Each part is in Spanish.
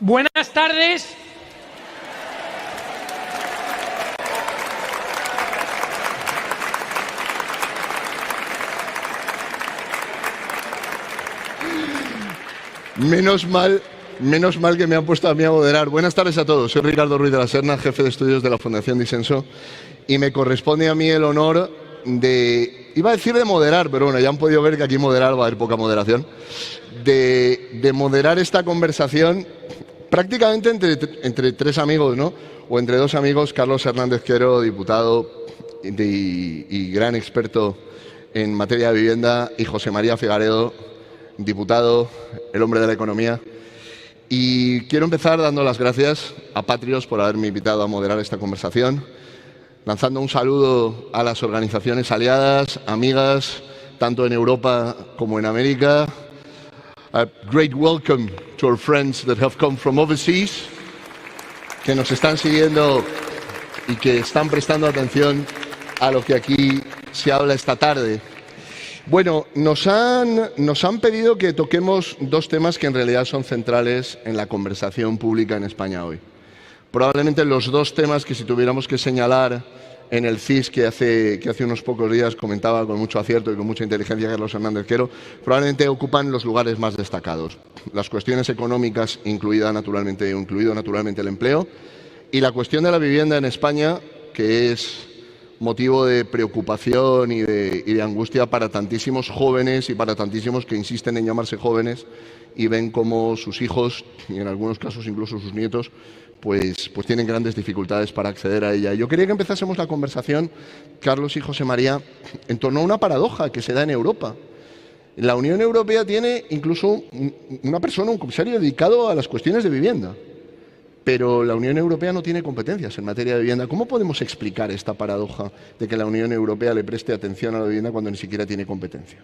Buenas tardes. Menos mal que me han puesto a mí a moderar. Buenas tardes a todos. Soy Ricardo Ruiz de la Serna, jefe de estudios de la Fundación Disenso, y me corresponde a mí el honor de, iba a decir de moderar, pero bueno, ya han podido ver que aquí moderar va a haber poca moderación, de moderar esta conversación prácticamente entre tres amigos, ¿no? O entre dos amigos, Carlos Hernández Quero, diputado y gran experto en materia de vivienda, y José María Figaredo, diputado, el hombre de la economía. Y quiero empezar dando las gracias a Patrios por haberme invitado a moderar esta conversación, lanzando un saludo a las organizaciones aliadas, amigas, tanto en Europa como en América. A great welcome to our friends that have come from overseas, que nos están siguiendo y que están prestando atención a lo que aquí se habla esta tarde. Bueno, nos han pedido que toquemos dos temas que en realidad son centrales en la conversación pública en España hoy. Probablemente los dos temas que, si tuviéramos que señalar en el CIS que hace unos pocos días comentaba con mucho acierto y con mucha inteligencia Carlos Hernández Quero, probablemente ocupan los lugares más destacados. Las cuestiones económicas, incluido naturalmente el empleo, y la cuestión de la vivienda en España, que es motivo de preocupación y de angustia para tantísimos jóvenes y para tantísimos que insisten en llamarse jóvenes y ven cómo sus hijos, y en algunos casos incluso sus nietos, pues tienen grandes dificultades para acceder a ella. Yo quería que empezásemos la conversación, Carlos y José María, en torno a una paradoja que se da en Europa. La Unión Europea tiene incluso una persona, un comisario dedicado a las cuestiones de vivienda, pero la Unión Europea no tiene competencias en materia de vivienda. ¿Cómo podemos explicar esta paradoja de que la Unión Europea le preste atención a la vivienda cuando ni siquiera tiene competencia?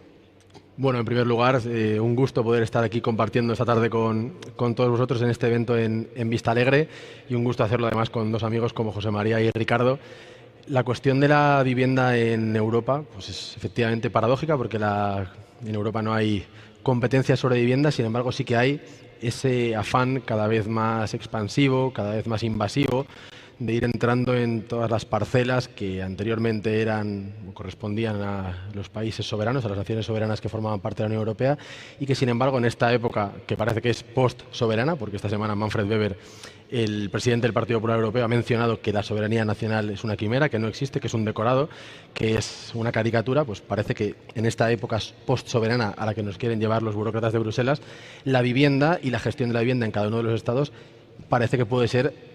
Bueno, en primer lugar, un gusto poder estar aquí compartiendo esta tarde con todos vosotros en este evento en Vista Alegre, y un gusto hacerlo además con dos amigos como José María y Ricardo. La cuestión de la vivienda en Europa pues es efectivamente paradójica, porque en Europa no hay competencias sobre vivienda. Sin embargo, sí que hay ese afán cada vez más expansivo, cada vez más invasivo, de ir entrando en todas las parcelas que anteriormente correspondían a los países soberanos, a las naciones soberanas que formaban parte de la Unión Europea, y que sin embargo en esta época, que parece que es post-soberana, porque esta semana Manfred Weber, el presidente del Partido Popular Europeo, ha mencionado que la soberanía nacional es una quimera, que no existe, que es un decorado, que es una caricatura. Pues parece que en esta época post-soberana a la que nos quieren llevar los burócratas de Bruselas, la vivienda y la gestión de la vivienda en cada uno de los estados parece que puede ser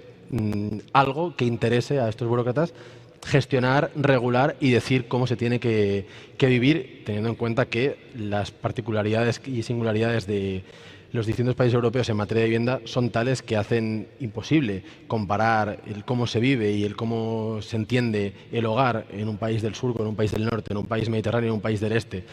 algo que interese a estos burócratas gestionar, regular y decir cómo se tiene que vivir, teniendo en cuenta que las particularidades y singularidades de los distintos países europeos en materia de vivienda son tales que hacen imposible comparar el cómo se vive y el cómo se entiende el hogar en un país del sur con un país del norte, en un país mediterráneo, en un país del este.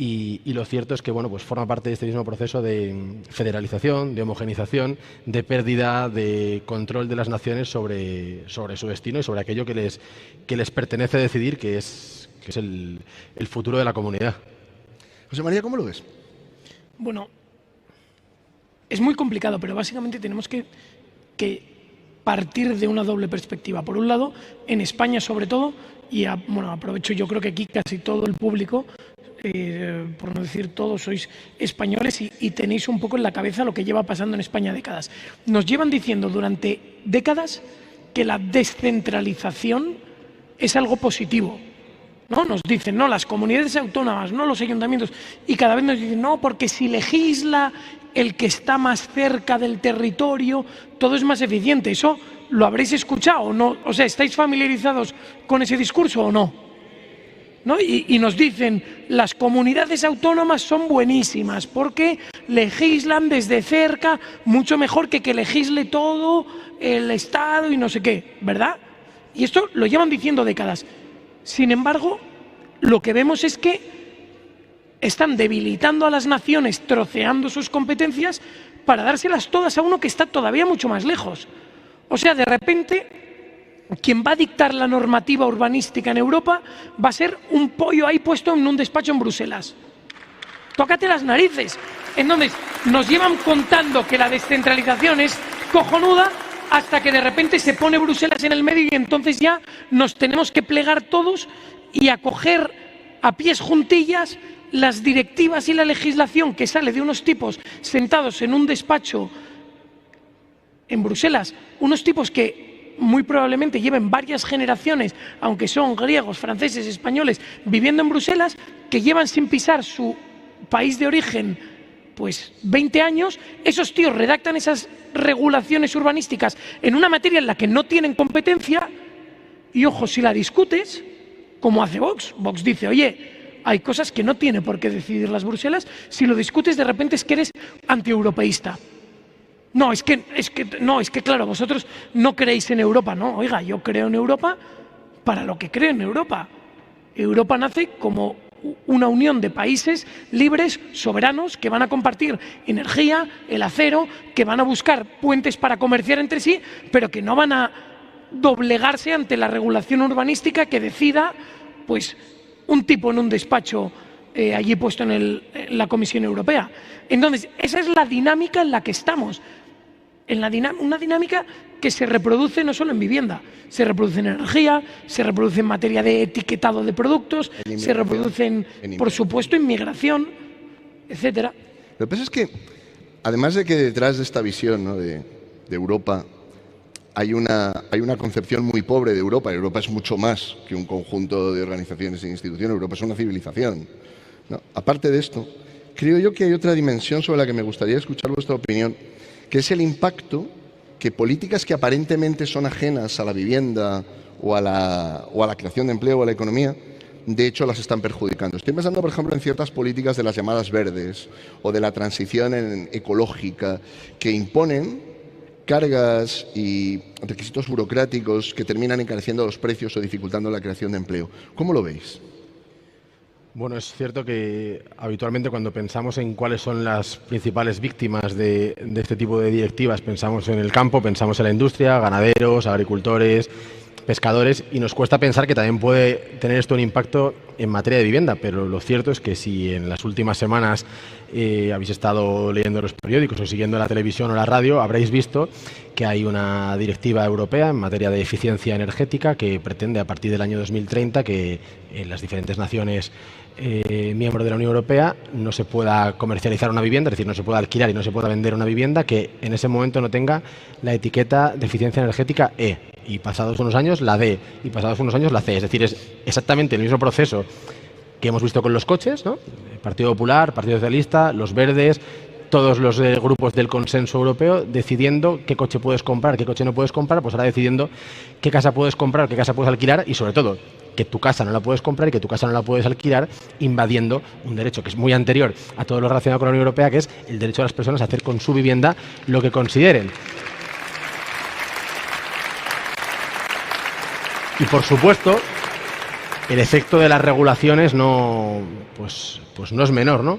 Y lo cierto es que pues forma parte de este mismo proceso de federalización, de homogenización, de pérdida de control de las naciones sobre su destino y sobre aquello que les pertenece decidir, que es el futuro de la comunidad. José María, ¿cómo lo ves? Bueno, es muy complicado, pero básicamente tenemos que partir de una doble perspectiva. Por un lado, en España sobre todo, y aprovecho, yo creo que aquí casi todo el público, por no decir todos, sois españoles y tenéis un poco en la cabeza lo que lleva pasando en España décadas. Nos llevan diciendo durante décadas que la descentralización es algo positivo, ¿no? Nos dicen, no, las comunidades autónomas, no los ayuntamientos, y cada vez nos dicen, no, porque si legisla el que está más cerca del territorio, todo es más eficiente. ¿Eso lo habréis escuchado o no? O sea, ¿estáis familiarizados con ese discurso o no? ¿No? Y nos dicen, las comunidades autónomas son buenísimas porque legislan desde cerca mucho mejor que legisle todo el Estado y no sé qué, ¿verdad? Y esto lo llevan diciendo décadas. Sin embargo, lo que vemos es que están debilitando a las naciones, troceando sus competencias para dárselas todas a uno que está todavía mucho más lejos. O sea, de repente, quien va a dictar la normativa urbanística en Europa va a ser un pollo ahí puesto en un despacho en Bruselas. Tócate las narices. Entonces, nos llevan contando que la descentralización es cojonuda hasta que de repente se pone Bruselas en el medio y entonces ya nos tenemos que plegar todos y acoger a pies juntillas las directivas y la legislación que sale de unos tipos sentados en un despacho en Bruselas, unos tipos que muy probablemente lleven varias generaciones, aunque son griegos, franceses, españoles, viviendo en Bruselas, que llevan sin pisar su país de origen pues 20 años, esos tíos redactan esas regulaciones urbanísticas en una materia en la que no tienen competencia y, ojo, si la discutes, como hace Vox, Vox dice, oye, hay cosas que no tiene por qué decidir las Bruselas, si lo discutes de repente es que eres antieuropeísta. No, es que claro, vosotros no creéis en Europa, no, oiga, yo creo en Europa para lo que creo en Europa. Europa nace como una unión de países libres, soberanos, que van a compartir energía, el acero, que van a buscar puentes para comerciar entre sí, pero que no van a doblegarse ante la regulación urbanística que decida pues un tipo en un despacho allí puesto en la Comisión Europea. Entonces, esa es la dinámica en la que estamos. Una dinámica que se reproduce no solo en vivienda, se reproduce en energía, se reproduce en materia de etiquetado de productos, se reproduce, por supuesto, en migración, etcétera. Lo que pasa es que, además de que detrás de esta visión, ¿no?, de Europa, hay una concepción muy pobre de Europa. Europa es mucho más que un conjunto de organizaciones e instituciones. Europa es una civilización, ¿no? Aparte de esto, creo yo que hay otra dimensión sobre la que me gustaría escuchar vuestra opinión, que es el impacto que políticas que aparentemente son ajenas a la vivienda o a la creación de empleo o a la economía, de hecho las están perjudicando. Estoy pensando, por ejemplo, en ciertas políticas de las llamadas verdes o de la transición ecológica que imponen cargas y requisitos burocráticos que terminan encareciendo los precios o dificultando la creación de empleo. ¿Cómo lo veis? Bueno, es cierto que habitualmente cuando pensamos en cuáles son las principales víctimas de este tipo de directivas, pensamos en el campo, pensamos en la industria, ganaderos, agricultores, pescadores, y nos cuesta pensar que también puede tener esto un impacto en materia de vivienda, pero lo cierto es que si en las últimas semanas habéis estado leyendo los periódicos o siguiendo la televisión o la radio, habréis visto que hay una directiva europea en materia de eficiencia energética que pretende a partir del año 2030 que en las diferentes naciones miembros de la Unión Europea no se pueda comercializar una vivienda, es decir, no se pueda alquilar y no se pueda vender una vivienda que en ese momento no tenga la etiqueta de eficiencia energética E, y pasados unos años la D, y pasados unos años la C. Es decir, es exactamente el mismo proceso que hemos visto con los coches, ¿no? El Partido Popular, Partido Socialista, los Verdes, todos los grupos del consenso europeo decidiendo qué coche puedes comprar, qué coche no puedes comprar, pues ahora decidiendo qué casa puedes comprar, qué casa puedes alquilar y sobre todo que tu casa no la puedes comprar y que tu casa no la puedes alquilar, invadiendo un derecho que es muy anterior a todo lo relacionado con la Unión Europea, que es el derecho de las personas a hacer con su vivienda lo que consideren. Y por supuesto, el efecto de las regulaciones no es menor, ¿no?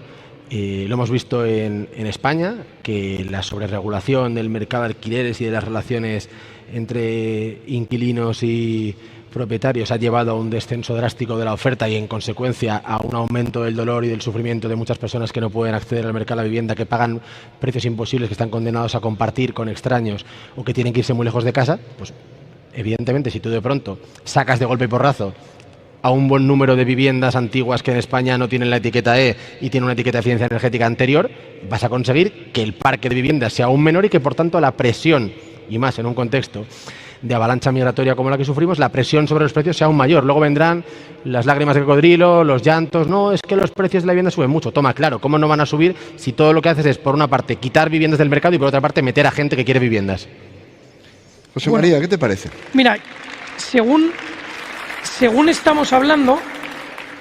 Lo hemos visto en España, que la sobreregulación del mercado de alquileres y de las relaciones entre inquilinos y propietarios ha llevado a un descenso drástico de la oferta y en consecuencia a un aumento del dolor y del sufrimiento de muchas personas que no pueden acceder al mercado de la vivienda, que pagan precios imposibles, que están condenados a compartir con extraños o que tienen que irse muy lejos de casa. Pues evidentemente, si tú de pronto sacas de golpe y porrazo a un buen número de viviendas antiguas que en España no tienen la etiqueta E y tienen una etiqueta de eficiencia energética anterior, vas a conseguir que el parque de viviendas sea aún menor y que por tanto la presión, y más en un contexto de avalancha migratoria como la que sufrimos, la presión sobre los precios sea aún mayor. Luego vendrán las lágrimas de cocodrilo, los llantos. No, es que los precios de la vivienda suben mucho. Toma, claro, ¿cómo no van a subir si todo lo que haces es, por una parte, quitar viviendas del mercado y por otra parte, meter a gente que quiere viviendas? José María, ¿qué te parece? Mira, según estamos hablando,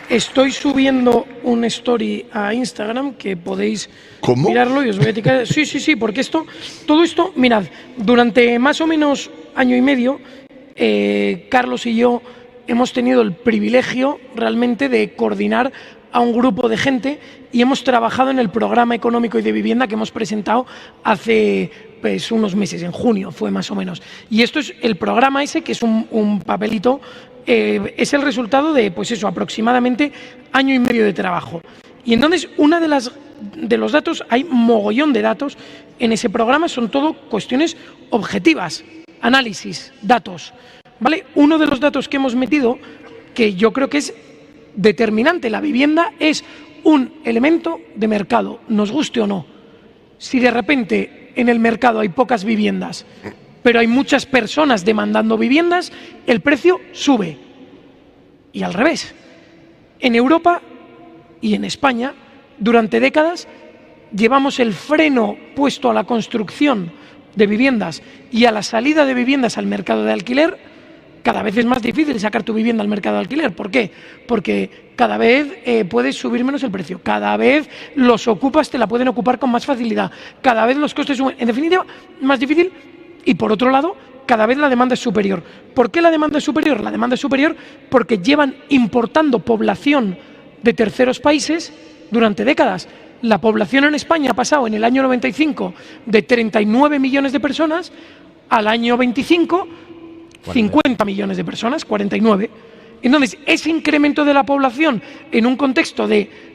estoy subiendo un story a Instagram que podéis mirarlo y os voy a etiquetar. Sí, porque todo esto, mirad, durante más o menos año y medio, Carlos y yo hemos tenido el privilegio realmente de coordinar a un grupo de gente y hemos trabajado en el programa económico y de vivienda que hemos presentado hace pues, unos meses, en junio fue más o menos. Y esto es el programa ese, que es un papelito, es el resultado de, pues eso, aproximadamente año y medio de trabajo. Y entonces, de los datos, hay mogollón de datos en ese programa, son todo cuestiones objetivas, análisis, datos, ¿vale? Uno de los datos que hemos metido, que yo creo que es determinante, la vivienda es un elemento de mercado, nos guste o no. Si de repente en el mercado hay pocas viviendas, pero hay muchas personas demandando viviendas, el precio sube. Y al revés. En Europa y en España, durante décadas, llevamos el freno puesto a la construcción de viviendas y a la salida de viviendas al mercado de alquiler. Cada vez es más difícil sacar tu vivienda al mercado de alquiler. ¿Por qué? Porque cada vez puedes subir menos el precio, cada vez los ocupas te la pueden ocupar con más facilidad, cada vez los costes suben. En definitiva, más difícil. Y por otro lado, cada vez la demanda es superior. ¿Por qué la demanda es superior? La demanda es superior porque llevan importando población de terceros países durante décadas. La población en España ha pasado en el año 95 de 39 millones de personas al año 25, 50 millones de personas, 49. Entonces, ese incremento de la población en un contexto de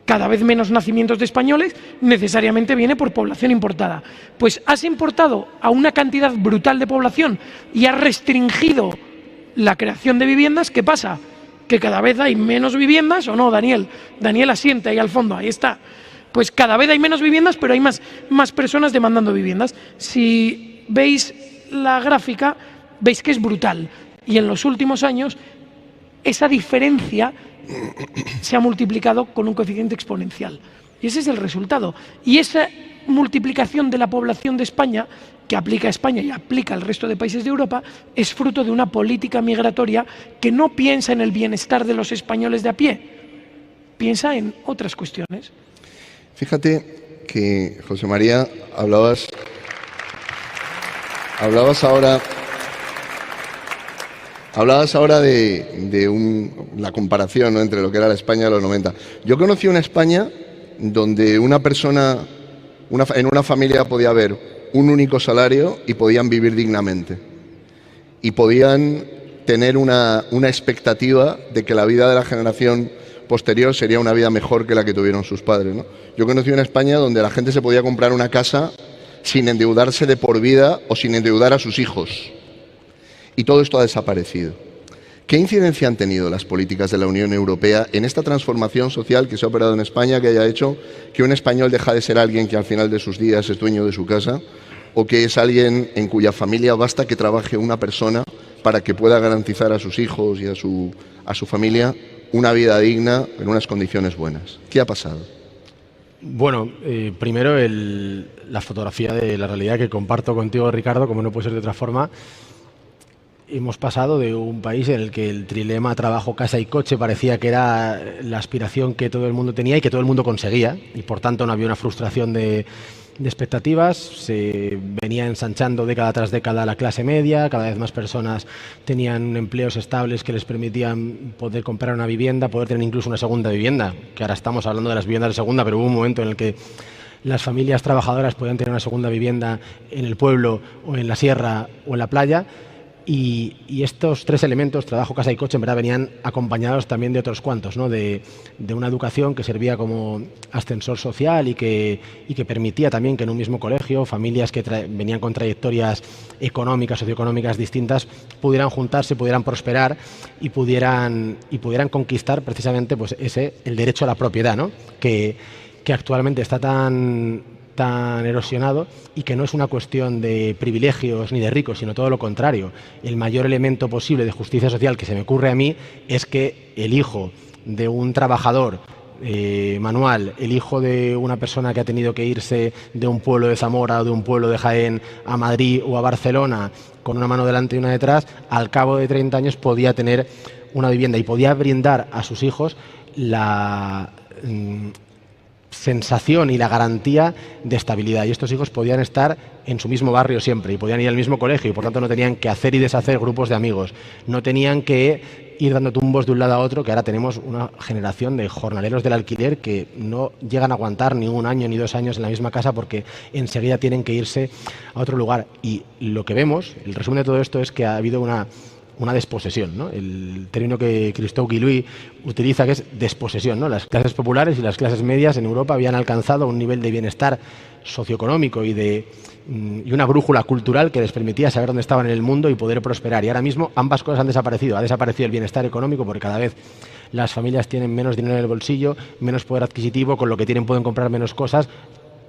cada vez menos nacimientos de españoles, necesariamente viene por población importada. Pues has importado a una cantidad brutal de población y has restringido la creación de viviendas. ¿Qué pasa? Que cada vez hay menos viviendas, ¿o no, Daniel? Daniel asiente ahí al fondo, ahí está. Pues cada vez hay menos viviendas, pero hay más personas demandando viviendas. Si veis la gráfica, veis que es brutal. Y en los últimos años, esa diferencia se ha multiplicado con un coeficiente exponencial. Y ese es el resultado. Y esa multiplicación de la población de España, que aplica a España y aplica al resto de países de Europa, es fruto de una política migratoria que no piensa en el bienestar de los españoles de a pie, piensa en otras cuestiones. Fíjate que, José María, hablabas ahora de la comparación, ¿no?, entre lo que era la España de los 90. Yo conocí una España donde una persona, en una familia podía haber un único salario y podían vivir dignamente. Y podían tener una expectativa de que la vida de la generación posterior sería una vida mejor que la que tuvieron sus padres, ¿no? Yo conocí una España donde la gente se podía comprar una casa sin endeudarse de por vida o sin endeudar a sus hijos. Y todo esto ha desaparecido. ¿Qué incidencia han tenido las políticas de la Unión Europea en esta transformación social que se ha operado en España, que haya hecho que un español deja de ser alguien que al final de sus días es dueño de su casa, o que es alguien en cuya familia basta que trabaje una persona para que pueda garantizar a sus hijos y a su familia una vida digna en unas condiciones buenas? ¿Qué ha pasado? Bueno, primero la fotografía de la realidad que comparto contigo, Ricardo, como no puede ser de otra forma. Hemos pasado de un país en el que el trilema trabajo, casa y coche parecía que era la aspiración que todo el mundo tenía y que todo el mundo conseguía, y por tanto no había una frustración de expectativas. Se venía ensanchando década tras década la clase media, cada vez más personas tenían empleos estables que les permitían poder comprar una vivienda, poder tener incluso una segunda vivienda, que ahora estamos hablando de las viviendas de segunda, pero hubo un momento en el que las familias trabajadoras podían tener una segunda vivienda en el pueblo o en la sierra o en la playa. Y estos tres elementos, trabajo, casa y coche, en verdad venían acompañados también de otros cuantos, ¿no? De una educación que servía como ascensor social y que permitía también que en un mismo colegio familias que venían con trayectorias económicas, socioeconómicas distintas, pudieran juntarse, pudieran prosperar y pudieran conquistar precisamente pues el derecho a la propiedad, ¿no? Que actualmente está tan erosionado y que no es una cuestión de privilegios ni de ricos, sino todo lo contrario. El mayor elemento posible de justicia social que se me ocurre a mí es que el hijo de un trabajador manual, el hijo de una persona que ha tenido que irse de un pueblo de Zamora o de un pueblo de Jaén a Madrid o a Barcelona con una mano delante y una detrás, al cabo de 30 años podía tener una vivienda y podía brindar a sus hijos la sensación y la garantía de estabilidad, y estos hijos podían estar en su mismo barrio siempre y podían ir al mismo colegio y por tanto no tenían que hacer y deshacer grupos de amigos, no tenían que ir dando tumbos de un lado a otro, que ahora tenemos una generación de jornaleros del alquiler que no llegan a aguantar ni un año ni 2 años en la misma casa porque enseguida tienen que irse a otro lugar. Y lo que vemos, el resumen de todo esto, es que ha habido una una desposesión, ¿no? El término que Christophe Guillouis utiliza, que es desposesión, ¿no? Las clases populares y las clases medias en Europa habían alcanzado un nivel de bienestar socioeconómico y una brújula cultural que les permitía saber dónde estaban en el mundo y poder prosperar. Y ahora mismo ambas cosas han desaparecido. Ha desaparecido el bienestar económico porque cada vez las familias tienen menos dinero en el bolsillo, menos poder adquisitivo, con lo que tienen pueden comprar menos cosas.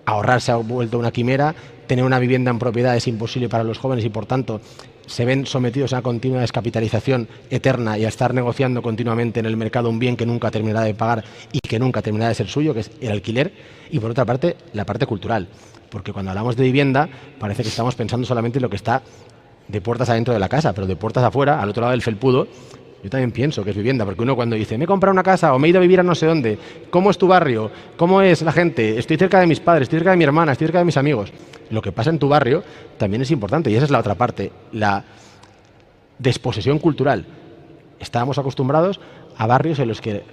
Ahorrar se ha vuelto una quimera, tener una vivienda en propiedad es imposible para los jóvenes y por tanto se ven sometidos a una continua descapitalización eterna y a estar negociando continuamente en el mercado un bien que nunca terminará de pagar y que nunca terminará de ser suyo, que es el alquiler. Y por otra parte, la parte cultural, porque cuando hablamos de vivienda parece que estamos pensando solamente en lo que está de puertas adentro de la casa, pero de puertas afuera, al otro lado del felpudo, yo también pienso que es vivienda, porque uno cuando dice, me he comprado una casa o me he ido a vivir a no sé dónde, ¿cómo es tu barrio? ¿Cómo es la gente? Estoy cerca de mis padres, estoy cerca de mi hermana, estoy cerca de mis amigos. Lo que pasa en tu barrio también es importante y esa es la otra parte, la desposesión cultural. Estábamos acostumbrados a barrios en los que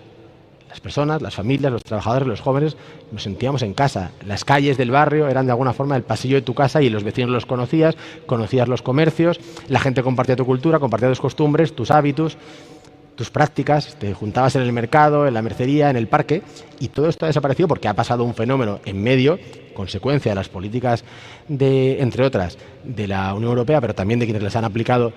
las personas, las familias, los trabajadores, los jóvenes nos sentíamos en casa. Las calles del barrio eran de alguna forma el pasillo de tu casa y los vecinos los conocías los comercios, la gente compartía tu cultura, compartía tus costumbres, tus hábitos, tus prácticas, te juntabas en el mercado, en la mercería, en el parque y todo esto ha desaparecido porque ha pasado un fenómeno en medio, consecuencia de las políticas entre otras, de la Unión Europea, pero también de quienes las han aplicado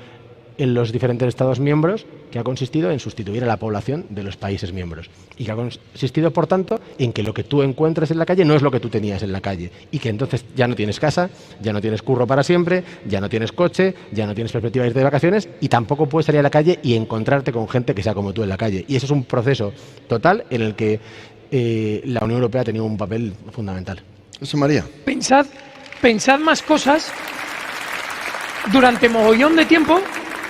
en los diferentes Estados miembros, que ha consistido en sustituir a la población de los países miembros y que ha consistido, por tanto, en que lo que tú encuentras en la calle no es lo que tú tenías en la calle y que entonces ya no tienes casa, ya no tienes curro para siempre, ya no tienes coche, ya no tienes perspectiva de irte de vacaciones y tampoco puedes salir a la calle y encontrarte con gente que sea como tú en la calle. Y eso es un proceso total en el que la Unión Europea ha tenido un papel fundamental. José María. Pensad más cosas. Durante mogollón de tiempo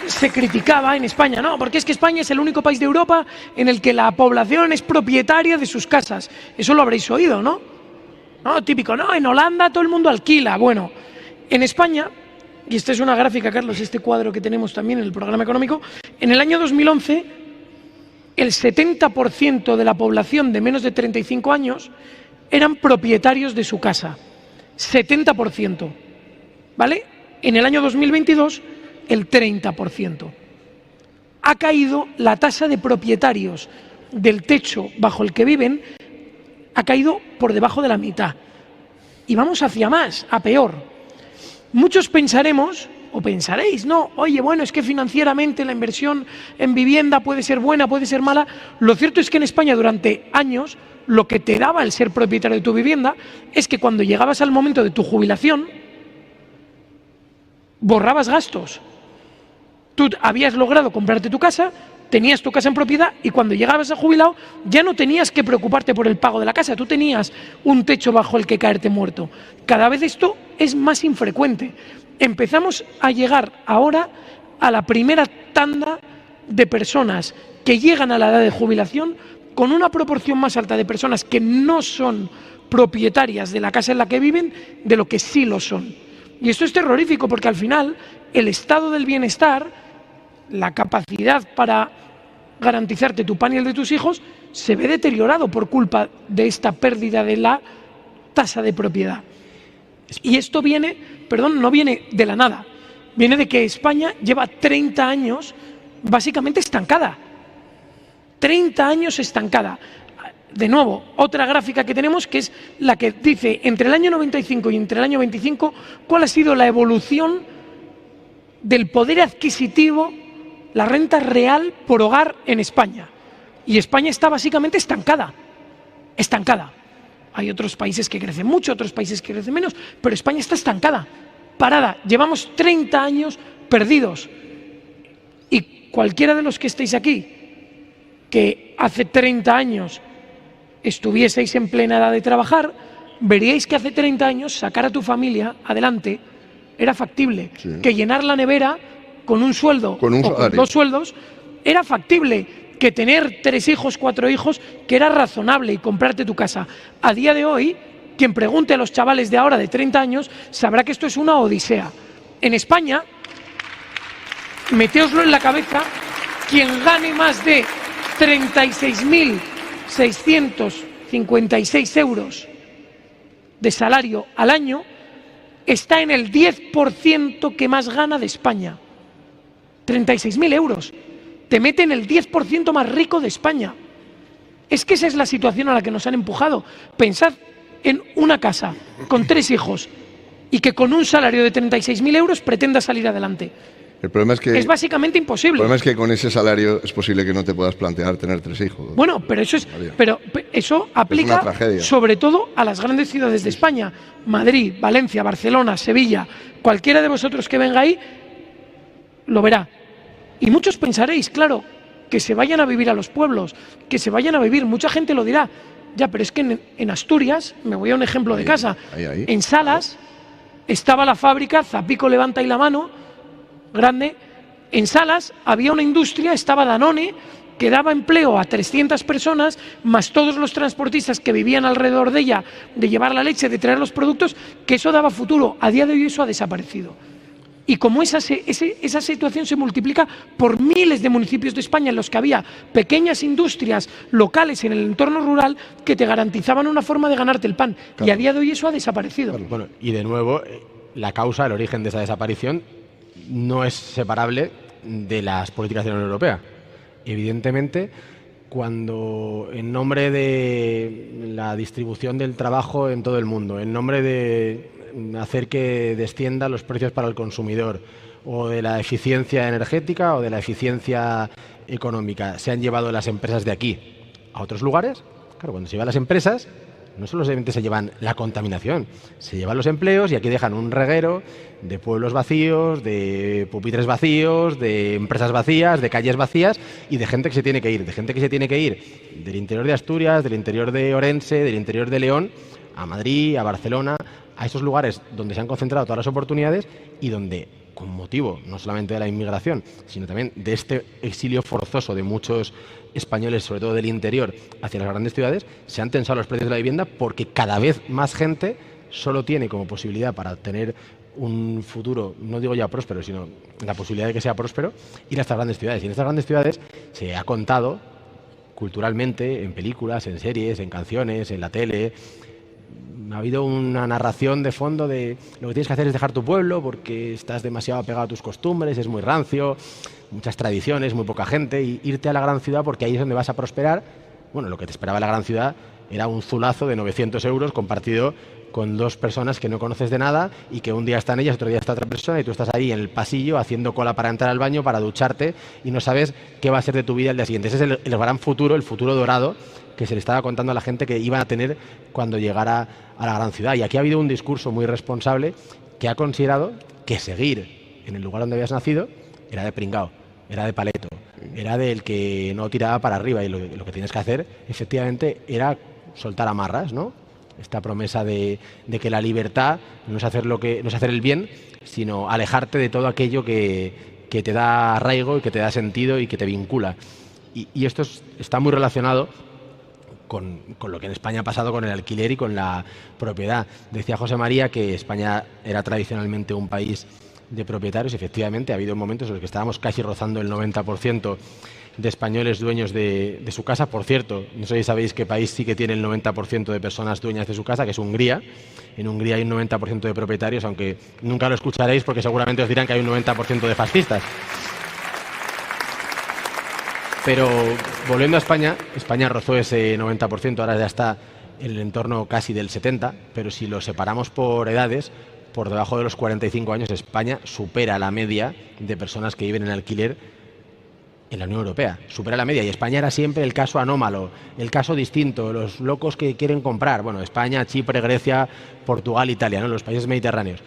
se criticaba en España, no, porque es que España es el único país de Europa en el que la población es propietaria de sus casas. Eso lo habréis oído, ¿no? No, típico, no, en Holanda todo el mundo alquila. Bueno, en España, y esta es una gráfica, Carlos, este cuadro que tenemos también en el programa económico, en el año 2011 el 70% de la población de menos de 35 años eran propietarios de su casa. 70%, ¿vale? En el año 2022 el 30%. Ha caído la tasa de propietarios del techo bajo el que viven, ha caído por debajo de la mitad. Y vamos hacia más, a peor. Muchos pensaremos, o pensaréis, no, oye, bueno, es que financieramente la inversión en vivienda puede ser buena, puede ser mala. Lo cierto es que en España durante años lo que te daba el ser propietario de tu vivienda es que cuando llegabas al momento de tu jubilación, borrabas gastos. Tú habías logrado comprarte tu casa, tenías tu casa en propiedad y cuando llegabas a jubilado ya no tenías que preocuparte por el pago de la casa, tú tenías un techo bajo el que caerte muerto. Cada vez esto es más infrecuente. Empezamos a llegar ahora a la primera tanda de personas que llegan a la edad de jubilación con una proporción más alta de personas que no son propietarias de la casa en la que viven de lo que sí lo son. Y esto es terrorífico porque al final el estado del bienestar, la capacidad para garantizarte tu pan y el de tus hijos, se ve deteriorado por culpa de esta pérdida de la tasa de propiedad. Y esto viene, no viene de la nada, viene de que España lleva 30 años básicamente estancada. 30 años estancada. De nuevo, otra gráfica que tenemos que es la que dice entre el año 95 y entre el año 25 cuál ha sido la evolución del poder adquisitivo, la renta real por hogar en España. Y España está básicamente estancada. Estancada. Hay otros países que crecen mucho, otros países que crecen menos, pero España está estancada, parada. Llevamos 30 años perdidos. Y cualquiera de los que estéis aquí, que hace 30 años estuvieseis en plena edad de trabajar, veríais que hace 30 años sacar a tu familia adelante era factible, sí. Que llenar la nevera con un sueldo o con 2 sueldos era factible, que tener 3 hijos, 4 hijos, que era razonable y comprarte tu casa. A día de hoy, quien pregunte a los chavales de ahora de 30 años sabrá que esto es una odisea. En España, meteoslo en la cabeza, quien gane más de 36.656 euros de salario al año está en el 10% que más gana de España. 36.000 euros. Te meten el 10% más rico de España. Es que esa es la situación a la que nos han empujado. Pensad en una casa con 3 hijos y que con un salario de 36.000 euros pretenda salir adelante. El problema es que es básicamente imposible. El problema es que con ese salario es posible que no te puedas plantear tener 3 hijos. Bueno, pero eso aplica sobre todo a las grandes ciudades de España. Madrid, Valencia, Barcelona, Sevilla. Cualquiera de vosotros que venga ahí lo verá. Y muchos pensaréis, claro, que se vayan a vivir a los pueblos, que se vayan a vivir. Mucha gente lo dirá. Ya, pero es que en Asturias, me voy a un ejemplo de casa, en Salas estaba la fábrica, Zapico levanta ahí la mano, grande. En Salas había una industria, estaba Danone, que daba empleo a 300 personas, más todos los transportistas que vivían alrededor de ella, de llevar la leche, de traer los productos, que eso daba futuro. A día de hoy eso ha desaparecido. Y como esa situación se multiplica por miles de municipios de España en los que había pequeñas industrias locales en el entorno rural que te garantizaban una forma de ganarte el pan. Claro. Y a día de hoy eso ha desaparecido. Bueno, y de nuevo, la causa, el origen de esa desaparición no es separable de las políticas de la Unión Europea. Evidentemente, cuando en nombre de la distribución del trabajo en todo el mundo, en nombre de hacer que desciendan los precios para el consumidor o de la eficiencia energética o de la eficiencia económica, se han llevado las empresas de aquí a otros lugares, claro, cuando se llevan las empresas no solamente se llevan la contaminación, se llevan los empleos y aquí dejan un reguero de pueblos vacíos, de pupitres vacíos, de empresas vacías, de calles vacías y de gente que se tiene que ir, del interior de Asturias, del interior de Orense, del interior de León, a Madrid, a Barcelona, a esos lugares donde se han concentrado todas las oportunidades y donde, con motivo no solamente de la inmigración, sino también de este exilio forzoso de muchos españoles, sobre todo del interior, hacia las grandes ciudades, se han tensado los precios de la vivienda porque cada vez más gente solo tiene como posibilidad para tener un futuro, no digo ya próspero, sino la posibilidad de que sea próspero, ir a estas grandes ciudades. Y en estas grandes ciudades se ha contado culturalmente, en películas, en series, en canciones, en la tele. Ha habido una narración de fondo de lo que tienes que hacer es dejar tu pueblo porque estás demasiado apegado a tus costumbres, es muy rancio, muchas tradiciones, muy poca gente, y irte a la gran ciudad porque ahí es donde vas a prosperar. Bueno, lo que te esperaba en la gran ciudad era un zulazo de 900 euros compartido con 2 personas que no conoces de nada y que un día están ellas, otro día está otra persona y tú estás ahí en el pasillo haciendo cola para entrar al baño, para ducharte y no sabes qué va a ser de tu vida el día siguiente. Ese es el gran futuro, el futuro dorado que se le estaba contando a la gente que iban a tener cuando llegara a la gran ciudad. Y aquí ha habido un discurso muy responsable que ha considerado que seguir en el lugar donde habías nacido era de pringao, era de paleto, era del que no tiraba para arriba y lo que tienes que hacer efectivamente era soltar amarras, ¿no? Esta promesa de que la libertad no es hacer el bien, sino alejarte de todo aquello que te da arraigo y que te da sentido y que te vincula. Y esto está muy relacionado con lo que en España ha pasado con el alquiler y con la propiedad. Decía José María que España era tradicionalmente un país de propietarios. Efectivamente, ha habido momentos en los que estábamos casi rozando el 90% de españoles dueños de su casa. Por cierto, no sé si sabéis qué país sí que tiene el 90% de personas dueñas de su casa, que es Hungría. En Hungría hay un 90% de propietarios, aunque nunca lo escucharéis porque seguramente os dirán que hay un 90% de fascistas. Pero volviendo a España, España rozó ese 90%, ahora ya está en el entorno casi del 70%, pero si lo separamos por edades, por debajo de los 45 años, España supera la media de personas que viven en alquiler en la Unión Europea. Supera la media y España era siempre el caso anómalo, el caso distinto, los locos que quieren comprar. Bueno, España, Chipre, Grecia, Portugal, Italia, ¿no? Los países mediterráneos.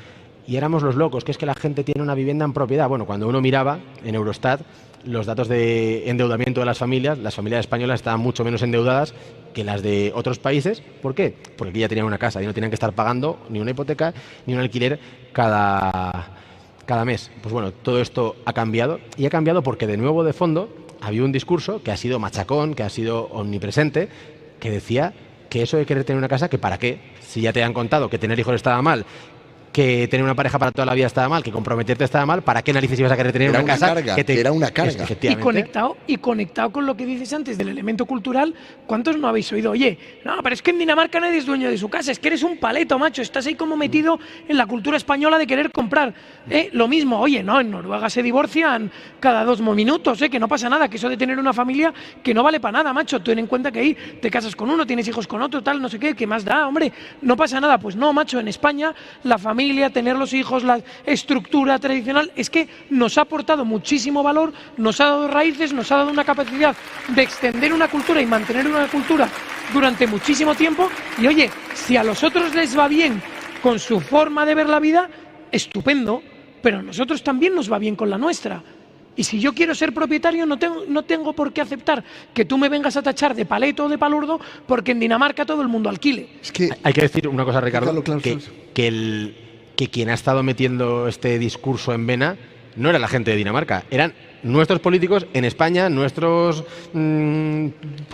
Y éramos los locos, que es que la gente tiene una vivienda en propiedad. Bueno, cuando uno miraba en Eurostat los datos de endeudamiento de las familias españolas estaban mucho menos endeudadas que las de otros países. ¿Por qué? Porque aquí ya tenían una casa y no tenían que estar pagando ni una hipoteca ni un alquiler cada mes. Pues bueno, todo esto ha cambiado y ha cambiado porque de nuevo de fondo había un discurso que ha sido machacón, que ha sido omnipresente, que decía que eso de querer tener una casa, que para qué, si ya te han contado que tener hijos estaba mal, que tener una pareja para toda la vida estaba mal, que comprometerte estaba mal, ¿para qué narices ibas a querer tener Era una casa? carga, era una carga. Y conectado con lo que dices antes del elemento cultural, ¿cuántos no habéis oído? Oye, no, pero es que en Dinamarca nadie es dueño de su casa, es que eres un paleto, macho, estás ahí como metido en la cultura española de querer comprar. Lo mismo, oye, no, en Noruega se divorcian cada 2 minutos, que no pasa nada, que eso de tener una familia que no vale para nada, macho, ten en cuenta que ahí te casas con uno, tienes hijos con otro, tal, no sé qué más da, hombre, no pasa nada. Pues no, macho, en España la familia, tener los hijos, la estructura tradicional, es que nos ha aportado muchísimo valor, nos ha dado raíces, nos ha dado una capacidad de extender una cultura y mantener una cultura durante muchísimo tiempo. Y oye, si a los otros les va bien con su forma de ver la vida, estupendo, pero a nosotros también nos va bien con la nuestra. Y si yo quiero ser propietario, no tengo por qué aceptar que tú me vengas a tachar de paleto o de palurdo porque en Dinamarca todo el mundo alquile. Es que hay que decir una cosa, Ricardo, que quien ha estado metiendo este discurso en vena no era la gente de Dinamarca, eran nuestros políticos en España, nuestros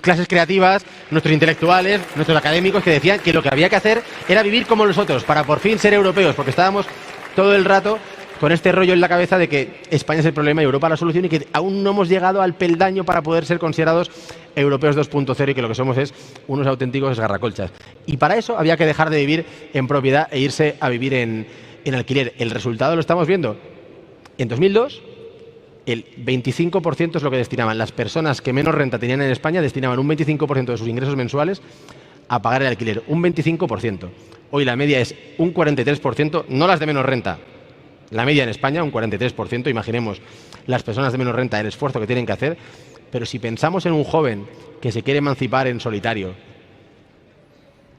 clases creativas, nuestros intelectuales, nuestros académicos, que decían que lo que había que hacer era vivir como los otros para por fin ser europeos, porque estábamos todo el rato con este rollo en la cabeza de que España es el problema y Europa la solución, y que aún no hemos llegado al peldaño para poder ser considerados europeos 2.0 y que lo que somos es unos auténticos esgarracolchas. Y para eso había que dejar de vivir en propiedad e irse a vivir en alquiler. El resultado lo estamos viendo. En 2002, el 25% es lo que destinaban. Las personas que menos renta tenían en España destinaban un 25% de sus ingresos mensuales a pagar el alquiler. Un 25%. Hoy la media es un 43%, no las de menos renta. La media en España, un 43%, imaginemos las personas de menos renta, el esfuerzo que tienen que hacer, pero si pensamos en un joven que se quiere emancipar en solitario,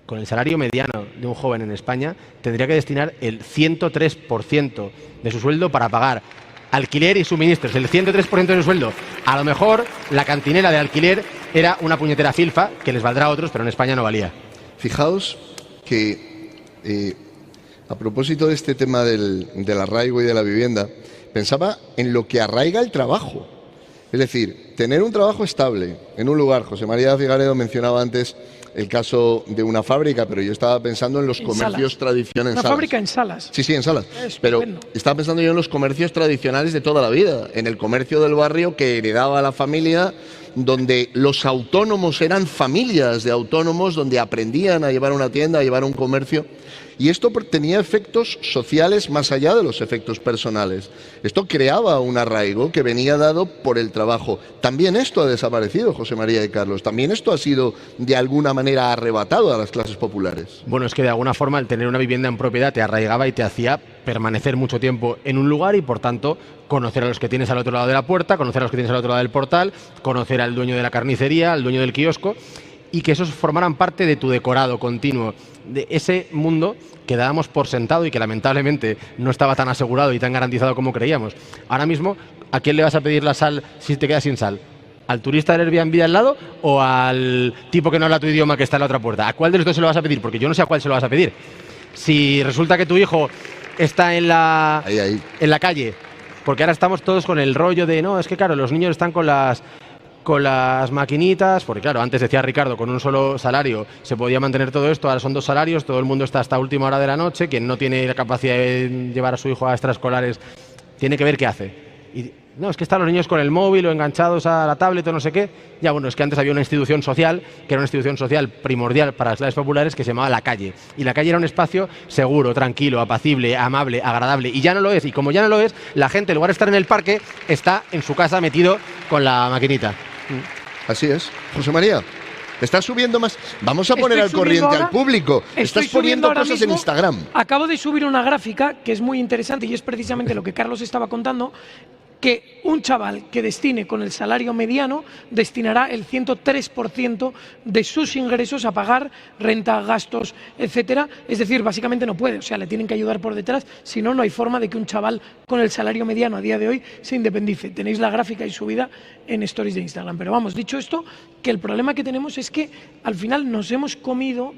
con el salario mediano de un joven en España, tendría que destinar el 103% de su sueldo para pagar alquiler y suministros, el 103% de su sueldo. A lo mejor la cantinera de alquiler era una puñetera filfa que les valdrá a otros, pero en España no valía. Fijaos que a propósito de este tema del arraigo y de la vivienda, pensaba en lo que arraiga el trabajo. Es decir, tener un trabajo estable en un lugar. José María Figaredo mencionaba antes el caso de una fábrica, pero yo estaba pensando en los comercios tradicionales. Una fábrica en Salas. Sí, en Salas. Pero estaba pensando yo en los comercios tradicionales de toda la vida, en el comercio del barrio que heredaba la familia, donde los autónomos eran familias de autónomos, donde aprendían a llevar una tienda, a llevar un comercio. Y esto tenía efectos sociales más allá de los efectos personales. Esto creaba un arraigo que venía dado por el trabajo. También esto ha desaparecido, José María y Carlos. También esto ha sido de alguna manera arrebatado a las clases populares. Bueno, es que de alguna forma el tener una vivienda en propiedad te arraigaba y te hacía permanecer mucho tiempo en un lugar y, por tanto, conocer a los que tienes al otro lado de la puerta, conocer a los que tienes al otro lado del portal, conocer al dueño de la carnicería, al dueño del kiosco, y que esos formaran parte de tu decorado continuo, de ese mundo que dábamos por sentado y que lamentablemente no estaba tan asegurado y tan garantizado como creíamos. Ahora mismo, ¿a quién le vas a pedir la sal si te quedas sin sal? ¿Al turista del Airbnb al lado o al tipo que no habla tu idioma que está en la otra puerta? ¿A cuál de los dos se lo vas a pedir? Porque yo no sé a cuál se lo vas a pedir. Si resulta que tu hijo está en la calle, porque ahora estamos todos con el rollo de, no, es que claro, los niños están con las maquinitas, porque claro, antes decía Ricardo, con un solo salario se podía mantener todo esto, ahora son 2 salarios, todo el mundo está hasta última hora de la noche, quien no tiene la capacidad de llevar a su hijo a extraescolares tiene que ver qué hace. Y no, es que están los niños con el móvil o enganchados a la tablet o no sé qué. Ya bueno, es que antes había una institución social, que era una institución social primordial para las clases populares, que se llamaba la calle. Y la calle era un espacio seguro, tranquilo, apacible, amable, agradable. Y ya no lo es. Y como ya no lo es, la gente, en lugar de estar en el parque, está en su casa metido con la maquinita. Así es. José María, estás subiendo más. Vamos a poner al corriente al público. Estás poniendo cosas en Instagram. Acabo de subir una gráfica que es muy interesante y es precisamente lo que Carlos estaba contando, que un chaval que destine con el salario mediano destinará el 103% de sus ingresos a pagar renta, gastos, etcétera. Es decir, básicamente no puede, o sea, le tienen que ayudar por detrás, si no, no hay forma de que un chaval con el salario mediano a día de hoy se independice. Tenéis la gráfica y subida en stories de Instagram. Pero vamos, dicho esto, que el problema que tenemos es que al final nos hemos comido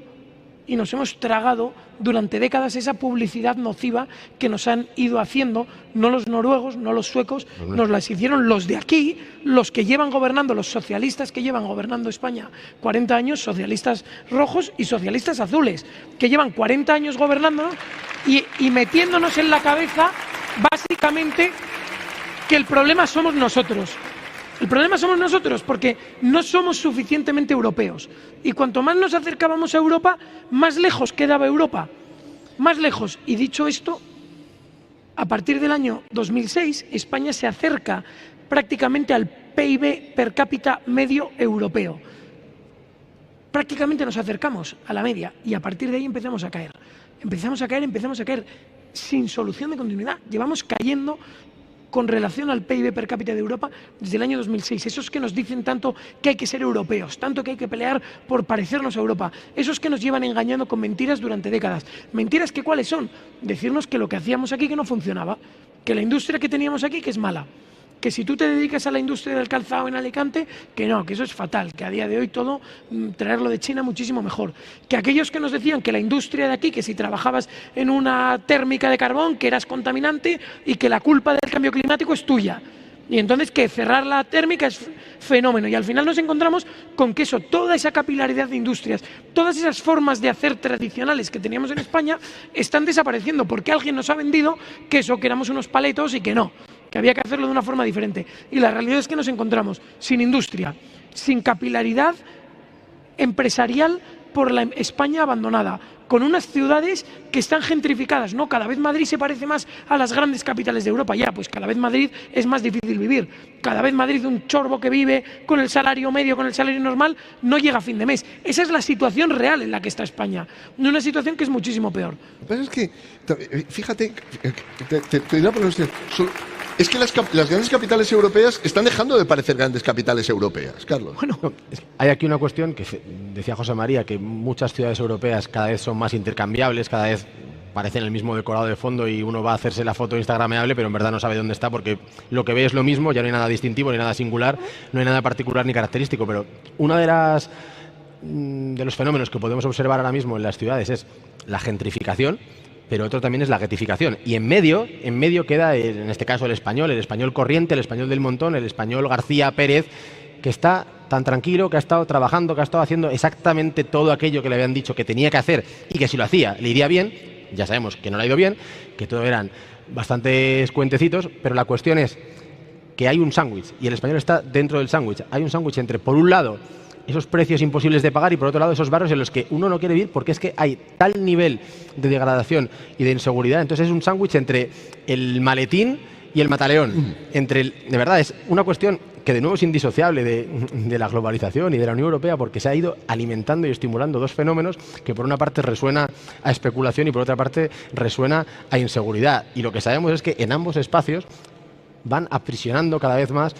y nos hemos tragado durante décadas esa publicidad nociva que nos han ido haciendo, no los noruegos, no los suecos, nos las hicieron los de aquí, los que llevan gobernando, los socialistas que llevan gobernando España 40 años, socialistas rojos y socialistas azules, que llevan 40 años gobernando y metiéndonos en la cabeza básicamente que el problema somos nosotros. El problema somos nosotros porque no somos suficientemente europeos. Y cuanto más nos acercábamos a Europa, más lejos quedaba Europa. Más lejos. Y dicho esto, a partir del año 2006, España se acerca prácticamente al PIB per cápita medio europeo. Prácticamente nos acercamos a la media y a partir de ahí empezamos a caer. Empezamos a caer sin solución de continuidad. Llevamos cayendo con relación al PIB per cápita de Europa desde el año 2006. Esos que nos dicen tanto que hay que ser europeos, tanto que hay que pelear por parecernos a Europa. Esos que nos llevan engañando con mentiras durante décadas. Mentiras que ¿cuáles son? Decirnos que lo que hacíamos aquí que no funcionaba, que la industria que teníamos aquí que es mala. Que si tú te dedicas a la industria del calzado en Alicante, que no, que eso es fatal, que a día de hoy todo traerlo de China muchísimo mejor. Que aquellos que nos decían que la industria de aquí, que si trabajabas en una térmica de carbón, que eras contaminante y que la culpa del cambio climático es tuya. Y entonces que cerrar la térmica es fenómeno. Y al final nos encontramos con que eso, toda esa capilaridad de industrias, todas esas formas de hacer tradicionales que teníamos en España están desapareciendo porque alguien nos ha vendido que eso, que éramos unos paletos y que no. Que había que hacerlo de una forma diferente. Y la realidad es que nos encontramos sin industria, sin capilaridad empresarial por la España abandonada, con unas ciudades que están gentrificadas, ¿no? Cada vez Madrid se parece más a las grandes capitales de Europa, ya, pues cada vez Madrid es más difícil vivir. Cada vez Madrid, un chorbo que vive con el salario medio, con el salario normal, no llega a fin de mes. Esa es la situación real en la que está España, no una situación que es muchísimo peor. Lo que pasa es que, fíjate, te diré por usted, es que las grandes capitales europeas están dejando de parecer grandes capitales europeas, Carlos. Bueno, hay aquí una cuestión que decía José María, que muchas ciudades europeas cada vez son más intercambiables, cada vez parecen el mismo decorado de fondo y uno va a hacerse la foto instagrameable, pero en verdad no sabe dónde está porque lo que ve es lo mismo, ya no hay nada distintivo, ni nada singular, no hay nada particular ni característico, pero una de los fenómenos que podemos observar ahora mismo en las ciudades es la gentrificación, pero otro también es la getificación. Y en medio queda, en este caso, el español corriente, el español del montón, el español García Pérez, que está tan tranquilo, que ha estado trabajando, que ha estado haciendo exactamente todo aquello que le habían dicho que tenía que hacer y que si lo hacía le iría bien. Ya sabemos que no le ha ido bien, que todo eran bastantes cuentecitos, pero la cuestión es que hay un sándwich y el español está dentro del sándwich. Hay un sándwich entre, por un lado, esos precios imposibles de pagar y por otro lado esos barrios en los que uno no quiere vivir porque es que hay tal nivel de degradación y de inseguridad. Entonces es un sándwich entre el maletín y el mataleón. De verdad, es una cuestión que de nuevo es indisociable de la globalización y de la Unión Europea porque se ha ido alimentando y estimulando dos fenómenos que por una parte resuena a especulación y por otra parte resuena a inseguridad. Y lo que sabemos es que en ambos espacios van aprisionando cada vez más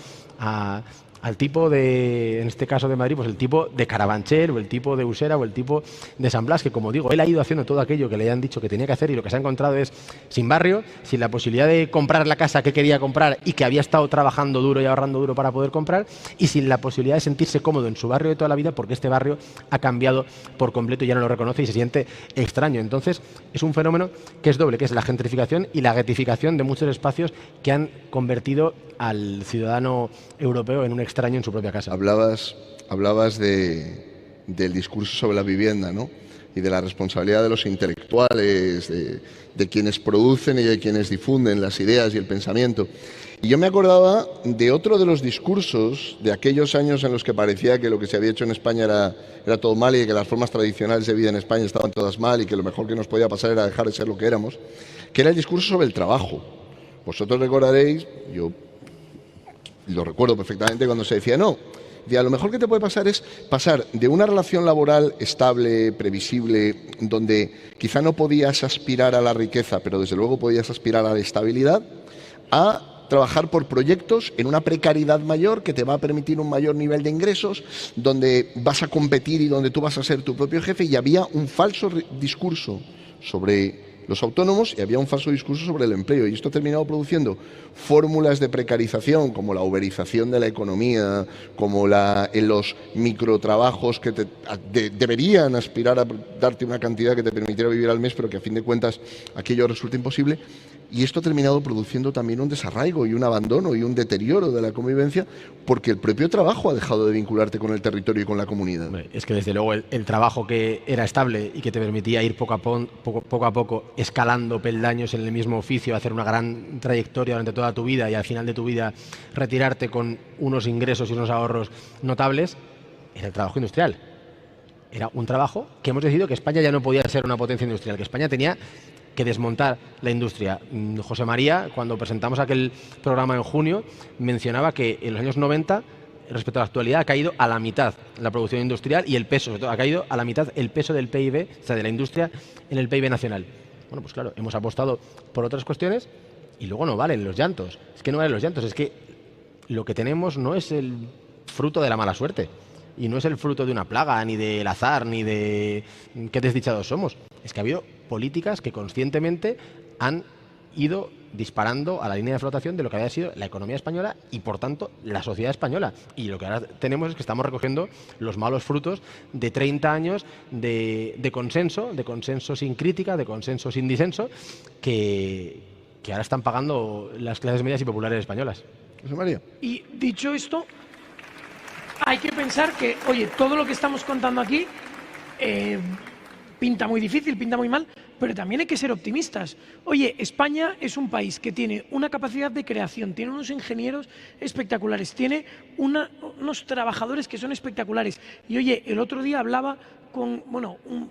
al tipo de, en este caso de Madrid, pues el tipo de Carabanchel o el tipo de Usera o el tipo de San Blas, que como digo, él ha ido haciendo todo aquello que le han dicho que tenía que hacer y lo que se ha encontrado es sin barrio, sin la posibilidad de comprar la casa que quería comprar y que había estado trabajando duro y ahorrando duro para poder comprar y sin la posibilidad de sentirse cómodo en su barrio de toda la vida porque este barrio ha cambiado por completo y ya no lo reconoce y se siente extraño. Entonces es un fenómeno que es doble, que es la gentrificación y la getificación de muchos espacios que han convertido al ciudadano europeo en un extraño en su propia casa. Hablabas del discurso sobre la vivienda, ¿no? Y de la responsabilidad de los intelectuales, de quienes producen y de quienes difunden las ideas y el pensamiento. Y yo me acordaba de otro de los discursos de aquellos años en los que parecía que lo que se había hecho en España era todo mal y que las formas tradicionales de vida en España estaban todas mal y que lo mejor que nos podía pasar era dejar de ser lo que éramos, que era el discurso sobre el trabajo. Vosotros recordaréis, yo lo recuerdo perfectamente cuando se decía, no, a lo mejor que te puede pasar es pasar de una relación laboral estable, previsible, donde quizá no podías aspirar a la riqueza, pero desde luego podías aspirar a la estabilidad, a trabajar por proyectos en una precariedad mayor que te va a permitir un mayor nivel de ingresos, donde vas a competir y donde tú vas a ser tu propio jefe. Y había un falso discurso sobre los autónomos y había un falso discurso sobre el empleo, y esto ha terminado produciendo fórmulas de precarización como la uberización de la economía, como en los microtrabajos que deberían aspirar a darte una cantidad que te permitiera vivir al mes, pero que a fin de cuentas aquello resulta imposible, Y esto ha terminado produciendo también un desarraigo y un abandono y un deterioro de la convivencia, porque el propio trabajo ha dejado de vincularte con el territorio y con la comunidad. Es que desde luego el trabajo que era estable y que te permitía ir poco a poco escalando peldaños en el mismo oficio, hacer una gran trayectoria durante toda tu vida y al final de tu vida retirarte con unos ingresos y unos ahorros notables, era el trabajo industrial. Era un trabajo que hemos decidido que España ya no podía ser una potencia industrial, que España tenía que desmontar la industria. José María, cuando presentamos aquel programa en junio, mencionaba que en los años 90, respecto a la actualidad, ha caído a la mitad la producción industrial y el peso, sobre todo, ha caído a la mitad el peso del PIB, o sea, de la industria en el PIB nacional. Bueno, pues claro, hemos apostado por otras cuestiones y luego no valen los llantos. Es que no valen los llantos, es que lo que tenemos no es el fruto de la mala suerte. Y no es el fruto de una plaga, ni del azar, ni de qué desdichados somos. Es que ha habido políticas que conscientemente han ido disparando a la línea de flotación de lo que había sido la economía española y, por tanto, la sociedad española. Y lo que ahora tenemos es que estamos recogiendo los malos frutos de 30 años de consenso sin crítica, de consenso sin disenso, que ahora están pagando las clases medias y populares españolas. José María. Y dicho esto, hay que pensar que, oye, todo lo que estamos contando aquí pinta muy difícil, pinta muy mal, pero también hay que ser optimistas. Oye, España es un país que tiene una capacidad de creación, tiene unos ingenieros espectaculares, tiene unos trabajadores que son espectaculares. Y oye, el otro día hablaba con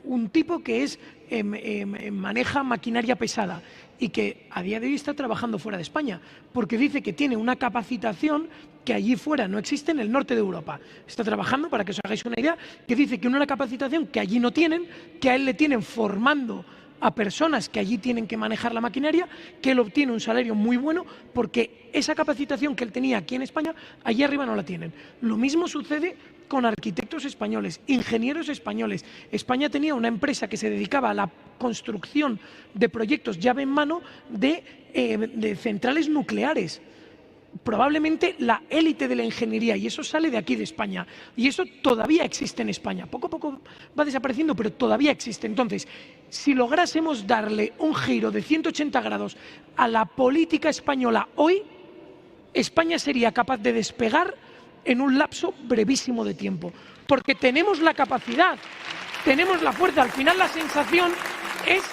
un tipo que maneja maquinaria pesada y que a día de hoy está trabajando fuera de España, porque dice que tiene una capacitación que allí fuera no existe en el norte de Europa. Está trabajando, para que os hagáis una idea, que dice que una capacitación que allí no tienen, que a él le tienen formando a personas que allí tienen que manejar la maquinaria, que él obtiene un salario muy bueno porque esa capacitación que él tenía aquí en España, allí arriba no la tienen. Lo mismo sucede con arquitectos españoles, ingenieros españoles. España tenía una empresa que se dedicaba a la construcción de proyectos llave en mano de centrales nucleares. Probablemente la élite de la ingeniería, y eso sale de aquí de España, y eso todavía existe en España. Poco a poco va desapareciendo, pero todavía existe. Entonces, si lográsemos darle un giro de 180 grados a la política española hoy, España sería capaz de despegar en un lapso brevísimo de tiempo, porque tenemos la capacidad, tenemos la fuerza. Al final la sensación es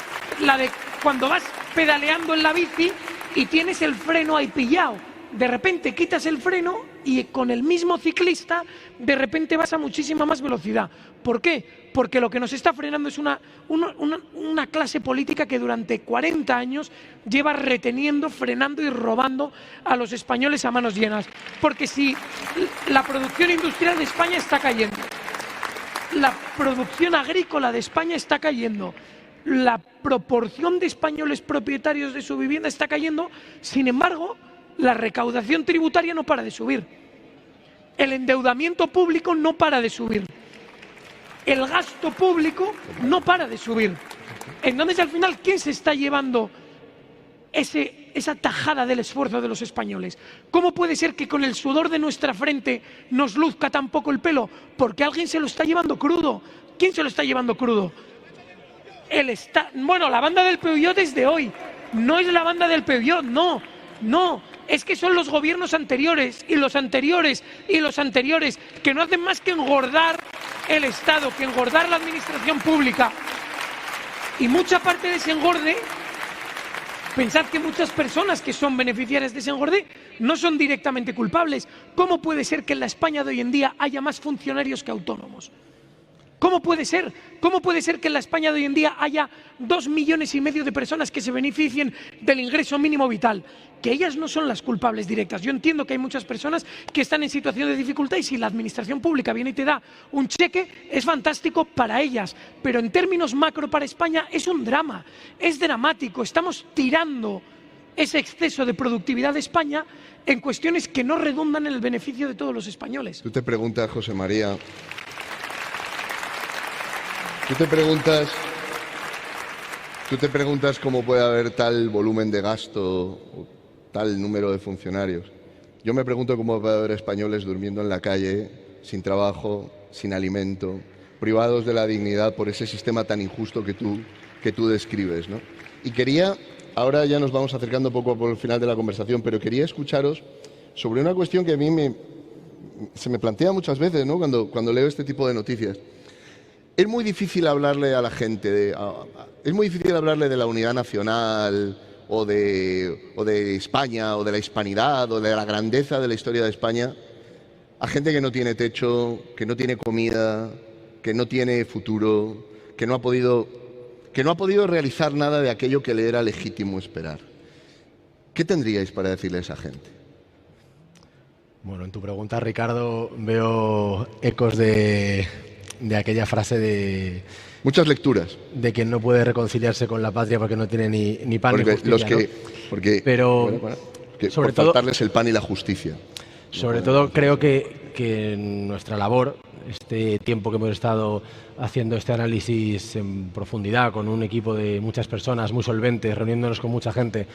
la de cuando vas pedaleando en la bici y tienes el freno ahí pillado. De repente quitas el freno y con el mismo ciclista de repente vas a muchísima más velocidad. ¿Por qué? Porque lo que nos está frenando es una clase política que durante 40 años lleva reteniendo, frenando y robando a los españoles a manos llenas. Porque si la producción industrial de España está cayendo, la producción agrícola de España está cayendo, la proporción de españoles propietarios de su vivienda está cayendo, sin embargo, la recaudación tributaria no para de subir. El endeudamiento público no para de subir. El gasto público no para de subir. Entonces, al final, ¿quién se está llevando esa tajada del esfuerzo de los españoles? ¿Cómo puede ser que con el sudor de nuestra frente nos luzca tan poco el pelo? Porque alguien se lo está llevando crudo. ¿Quién se lo está llevando crudo? La banda del Peugeot es de hoy. No es la banda del Peugeot, no. Es que son los gobiernos anteriores y los anteriores y los anteriores que no hacen más que engordar el Estado, que engordar la administración pública. Y mucha parte de ese engorde, pensad que muchas personas que son beneficiarias de ese engorde no son directamente culpables. ¿Cómo puede ser que en la España de hoy en día haya más funcionarios que autónomos? ¿Cómo puede ser? ¿Cómo puede ser que en la España de hoy en día haya 2,5 millones de personas que se beneficien del ingreso mínimo vital? Que ellas no son las culpables directas. Yo entiendo que hay muchas personas que están en situación de dificultad y si la administración pública viene y te da un cheque, es fantástico para ellas. Pero en términos macro para España es un drama, es dramático. Estamos tirando ese exceso de productividad de España en cuestiones que no redundan en el beneficio de todos los españoles. Tú te preguntas, José María... Tú te preguntas cómo puede haber tal volumen de gasto o tal número de funcionarios. Yo me pregunto cómo puede haber españoles durmiendo en la calle, sin trabajo, sin alimento, privados de la dignidad por ese sistema tan injusto que tú describes, ¿no? Y quería ahora ya nos vamos acercando poco al final de la conversación, pero quería escucharos sobre una cuestión que a mí se me plantea muchas veces, ¿no? Cuando leo este tipo de noticias. Es muy difícil hablarle a la gente, es muy difícil hablarle de la unidad nacional o de España o de la hispanidad o de la grandeza de la historia de España a gente que no tiene techo, que no tiene comida, que no tiene futuro, que no ha podido realizar nada de aquello que le era legítimo esperar. ¿Qué tendríais para decirle a esa gente? Bueno, en tu pregunta, Ricardo, veo ecos de aquella frase de... Muchas lecturas. De quien no puede reconciliarse con la patria porque no tiene ni pan ni justicia. Pero sobre todo faltarles el pan y la justicia. Sobre todo creo que nuestra labor, este tiempo que hemos estado haciendo este análisis en profundidad con un equipo de muchas personas muy solventes, reuniéndonos con mucha gente,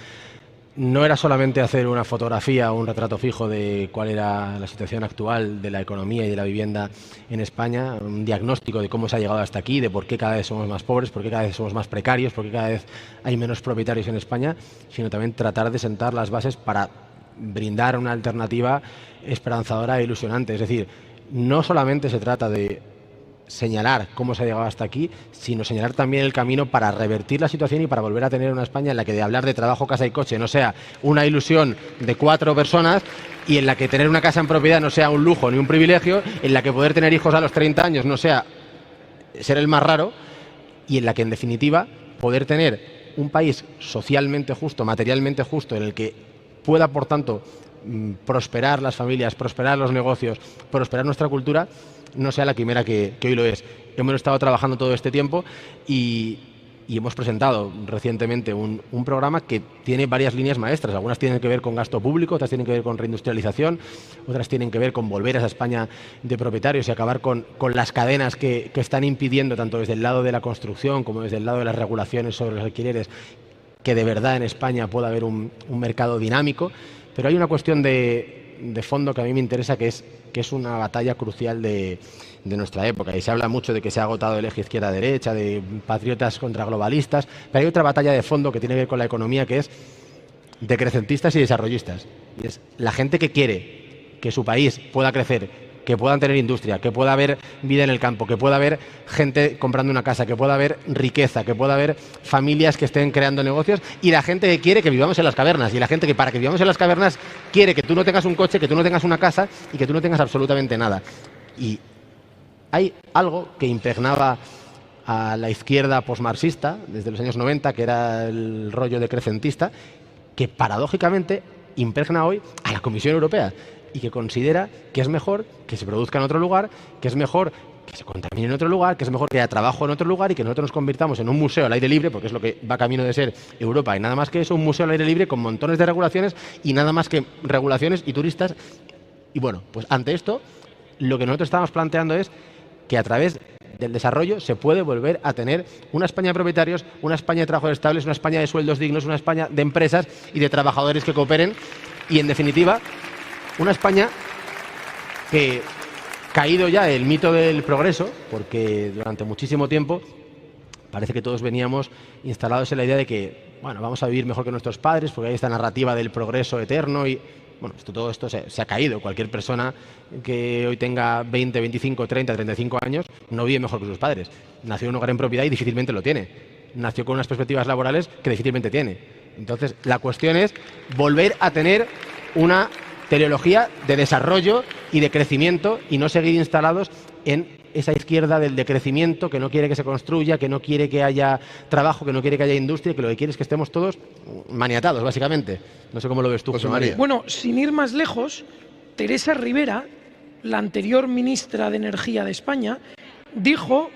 no era solamente hacer una fotografía o un retrato fijo de cuál era la situación actual de la economía y de la vivienda en España, un diagnóstico de cómo se ha llegado hasta aquí, de por qué cada vez somos más pobres, por qué cada vez somos más precarios, por qué cada vez hay menos propietarios en España, sino también tratar de sentar las bases para brindar una alternativa esperanzadora e ilusionante. Es decir, no solamente se trata de señalar cómo se ha llegado hasta aquí, sino señalar también el camino para revertir la situación y para volver a tener una España en la que de hablar de trabajo, casa y coche no sea una ilusión de 4 personas y en la que tener una casa en propiedad no sea un lujo ni un privilegio, en la que poder tener hijos a los 30 años no sea ser el más raro y en la que, en definitiva, poder tener un país socialmente justo, materialmente justo, en el que pueda, por tanto, prosperar las familias, prosperar los negocios, prosperar nuestra cultura, no sea la quimera que hoy lo es. Hemos estado trabajando todo este tiempo y hemos presentado recientemente un programa que tiene varias líneas maestras. Algunas tienen que ver con gasto público, otras tienen que ver con reindustrialización, otras tienen que ver con volver a esa España de propietarios y acabar con las cadenas que están impidiendo, tanto desde el lado de la construcción como desde el lado de las regulaciones sobre los alquileres, que de verdad en España pueda haber un mercado dinámico. Pero hay una cuestión de fondo que a mí me interesa, que es una batalla crucial de nuestra época. Y se habla mucho de que se ha agotado el eje izquierda-derecha, de patriotas contra globalistas, pero hay otra batalla de fondo que tiene que ver con la economía, que es decrecentistas y desarrollistas. Y es la gente que quiere que su país pueda crecer, que puedan tener industria, que pueda haber vida en el campo, que pueda haber gente comprando una casa, que pueda haber riqueza, que pueda haber familias que estén creando negocios, y la gente que quiere que vivamos en las cavernas, y la gente que para que vivamos en las cavernas quiere que tú no tengas un coche, que tú no tengas una casa y que tú no tengas absolutamente nada. Y hay algo que impregnaba a la izquierda posmarxista desde los años 90, que era el rollo decrecentista, que paradójicamente impregna hoy a la Comisión Europea, y que considera que es mejor que se produzca en otro lugar, que es mejor que se contamine en otro lugar, que es mejor que haya trabajo en otro lugar y que nosotros nos convirtamos en un museo al aire libre, porque es lo que va camino de ser Europa, y nada más que eso, un museo al aire libre con montones de regulaciones y nada más que regulaciones y turistas. Y bueno, pues ante esto, lo que nosotros estamos planteando es que a través del desarrollo se puede volver a tener una España de propietarios, una España de trabajos estables, una España de sueldos dignos, una España de empresas y de trabajadores que cooperen y, en definitiva, una España que, caído ya el mito del progreso, porque durante muchísimo tiempo parece que todos veníamos instalados en la idea de que, bueno, vamos a vivir mejor que nuestros padres, porque hay esta narrativa del progreso eterno y, bueno, todo esto se ha caído. Cualquier persona que hoy tenga 20, 25, 30, 35 años no vive mejor que sus padres. Nació en un hogar en propiedad y difícilmente lo tiene. Nació con unas perspectivas laborales que difícilmente tiene. Entonces, la cuestión es volver a tener una teleología de desarrollo y de crecimiento y no seguir instalados en esa izquierda del decrecimiento, que no quiere que se construya, que no quiere que haya trabajo, que no quiere que haya industria, que lo que quiere es que estemos todos maniatados, básicamente. No sé cómo lo ves tú, José María. Bueno, sin ir más lejos, Teresa Rivera, la anterior ministra de Energía de España, dijo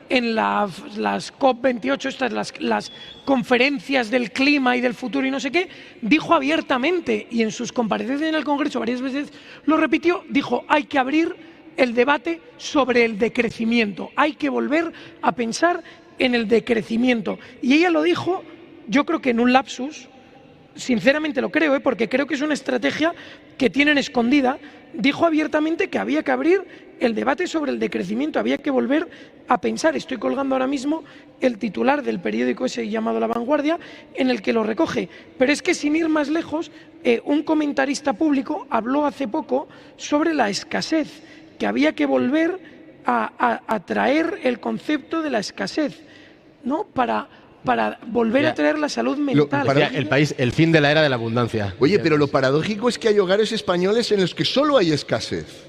en las COP28, las conferencias del clima y del futuro y no sé qué, dijo abiertamente, y en sus comparecencias en el Congreso varias veces lo repitió, dijo: hay que abrir el debate sobre el decrecimiento, hay que volver a pensar en el decrecimiento. Y ella lo dijo, yo creo que en un lapsus, sinceramente lo creo, porque creo que es una estrategia que tienen escondida. Dijo abiertamente que había que abrir el debate sobre el decrecimiento, había que volver a pensar. Estoy colgando ahora mismo el titular del periódico ese llamado La Vanguardia, en el que lo recoge. Pero es que, sin ir más lejos, un comentarista público habló hace poco sobre la escasez, que había que volver a traer el concepto de la escasez, ¿no? Para volver a traer la salud mental. El fin de la era de la abundancia. Oye, pero lo paradójico es que hay hogares españoles en los que solo hay escasez.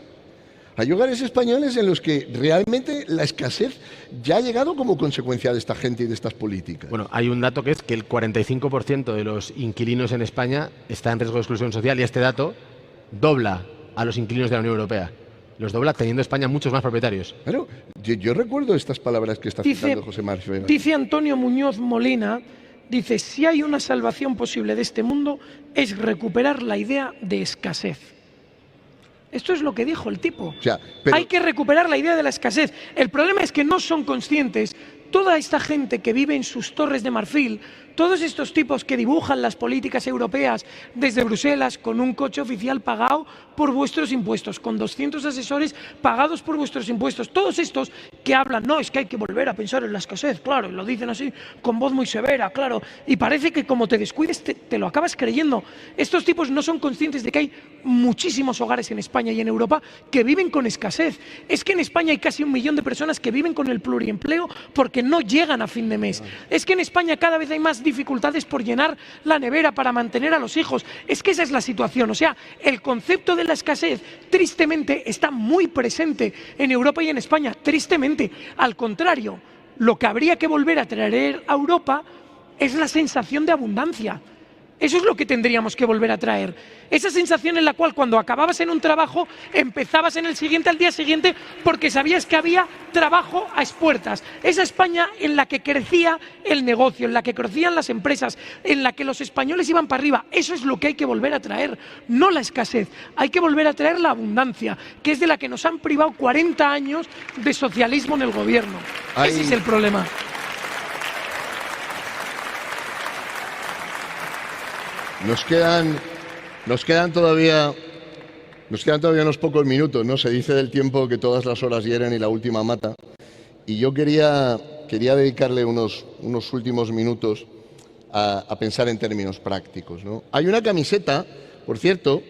Hay hogares españoles en los que realmente la escasez ya ha llegado como consecuencia de esta gente y de estas políticas. Bueno, hay un dato que es que el 45% de los inquilinos en España está en riesgo de exclusión social, y este dato dobla a los inquilinos de la Unión Europea. Los dobla, teniendo España muchos más propietarios. Claro, yo recuerdo estas palabras que está citando José María. Dice Antonio Muñoz Molina, dice: si hay una salvación posible de este mundo, es recuperar la idea de escasez. Esto es lo que dijo el tipo. Hay que recuperar la idea de la escasez. El problema es que no son conscientes. Toda esta gente que vive en sus torres de marfil, todos estos tipos que dibujan las políticas europeas desde Bruselas con un coche oficial pagado por vuestros impuestos, con 200 asesores pagados por vuestros impuestos, todos estos que hablan, no, es que hay que volver a pensar en la escasez, claro, y lo dicen así con voz muy severa, claro, y parece que como te descuides te lo acabas creyendo. Estos tipos no son conscientes de que hay muchísimos hogares en España y en Europa que viven con escasez. Es que en España hay casi 1 millón de personas que viven con el pluriempleo porque no llegan a fin de mes. Es que en España cada vez hay más dificultades por llenar la nevera para mantener a los hijos. Es que esa es la situación. O sea, el concepto de la escasez, tristemente, está muy presente en Europa y en España. Tristemente. Al contrario, lo que habría que volver a traer a Europa es la sensación de abundancia. Eso es lo que tendríamos que volver a traer. Esa sensación en la cual cuando acababas en un trabajo, empezabas en el siguiente al día siguiente porque sabías que había trabajo a expuertas. Esa España en la que crecía el negocio, en la que crecían las empresas, en la que los españoles iban para arriba. Eso es lo que hay que volver a traer, no la escasez. Hay que volver a traer la abundancia, que es de la que nos han privado 40 años de socialismo en el gobierno. Ese es el problema. Nos quedan todavía unos pocos minutos, ¿no? Se dice del tiempo que todas las horas hieren y la última mata. Y yo quería dedicarle unos últimos minutos a pensar en términos prácticos, ¿no? Hay una camiseta, por cierto,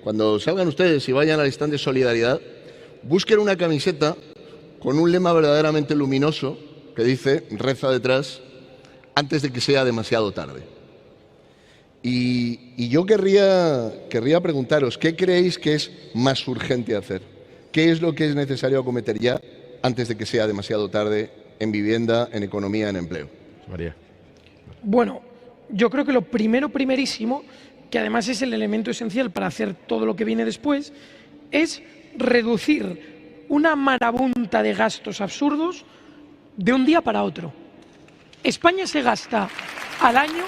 cuando salgan ustedes y vayan al stand de solidaridad, busquen una camiseta con un lema verdaderamente luminoso que dice, reza detrás, antes de que sea demasiado tarde. Y yo querría preguntaros, ¿qué creéis que es más urgente hacer? ¿Qué es lo que es necesario acometer ya antes de que sea demasiado tarde en vivienda, en economía, en empleo? María. Bueno, yo creo que lo primerísimo, que además es el elemento esencial para hacer todo lo que viene después, es reducir una marabunta de gastos absurdos de un día para otro. España se gasta al año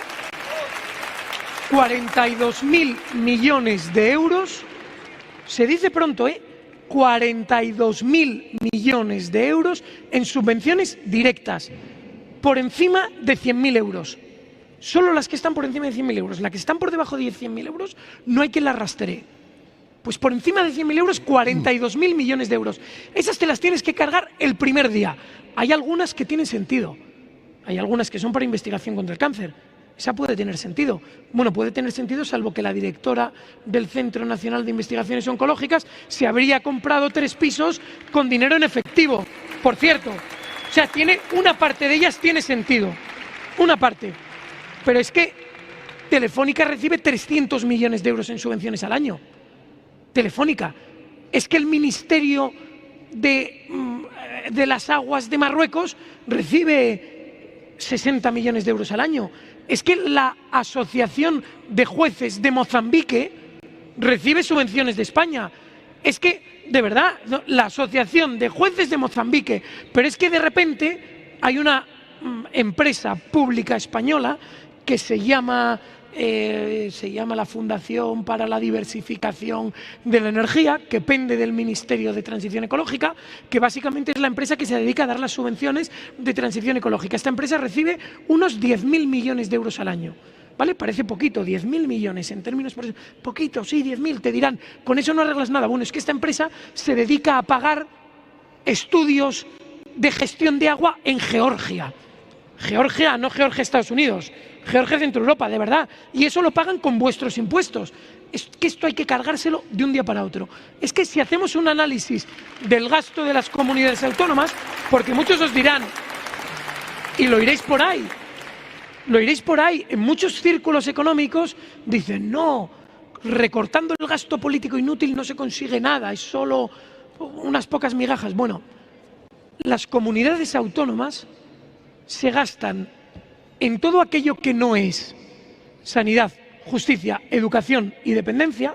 42.000 millones de euros, se dice pronto, 42.000 millones de euros en subvenciones directas, por encima de 100.000 euros. Solo las que están por encima de 100.000 euros. Las que están por debajo de 100.000 euros no hay quien las rastree. Pues por encima de 100.000 euros, 42.000 millones de euros. Esas te las tienes que cargar el primer día. Hay algunas que tienen sentido. Hay algunas que son para investigación contra el cáncer. Esa puede tener sentido. Bueno, puede tener sentido salvo que la directora del Centro Nacional de Investigaciones Oncológicas se habría comprado 3 pisos con dinero en efectivo. Por cierto, o sea, una parte de ellas tiene sentido. Una parte. Pero es que Telefónica recibe 300 millones de euros en subvenciones al año. Telefónica. Es que el Ministerio de las Aguas de Marruecos recibe 60 millones de euros al año. Es que la Asociación de Jueces de Mozambique recibe subvenciones de España. Es que, de verdad, la Asociación de Jueces de Mozambique, pero es que de repente hay una empresa pública española que se llama la Fundación para la Diversificación de la Energía, que pende del Ministerio de Transición Ecológica, que básicamente es la empresa que se dedica a dar las subvenciones de transición ecológica. Esta empresa recibe unos 10.000 millones de euros al año. ¿vale? Parece poquito, 10.000 millones en términos... Poquito, sí, 10.000, te dirán, con eso no arreglas nada. Bueno, es que esta empresa se dedica a pagar estudios de gestión de agua en Georgia. Georgia, no Georgia, Estados Unidos. Georgia, Centro Europa, de verdad. Y eso lo pagan con vuestros impuestos. Es que esto hay que cargárselo de un día para otro. Es que si hacemos un análisis del gasto de las comunidades autónomas, porque muchos os dirán, y lo iréis por ahí, en muchos círculos económicos dicen, no, recortando el gasto político inútil no se consigue nada, es solo unas pocas migajas. Bueno, las comunidades autónomas se gastan en todo aquello que no es sanidad, justicia, educación y dependencia,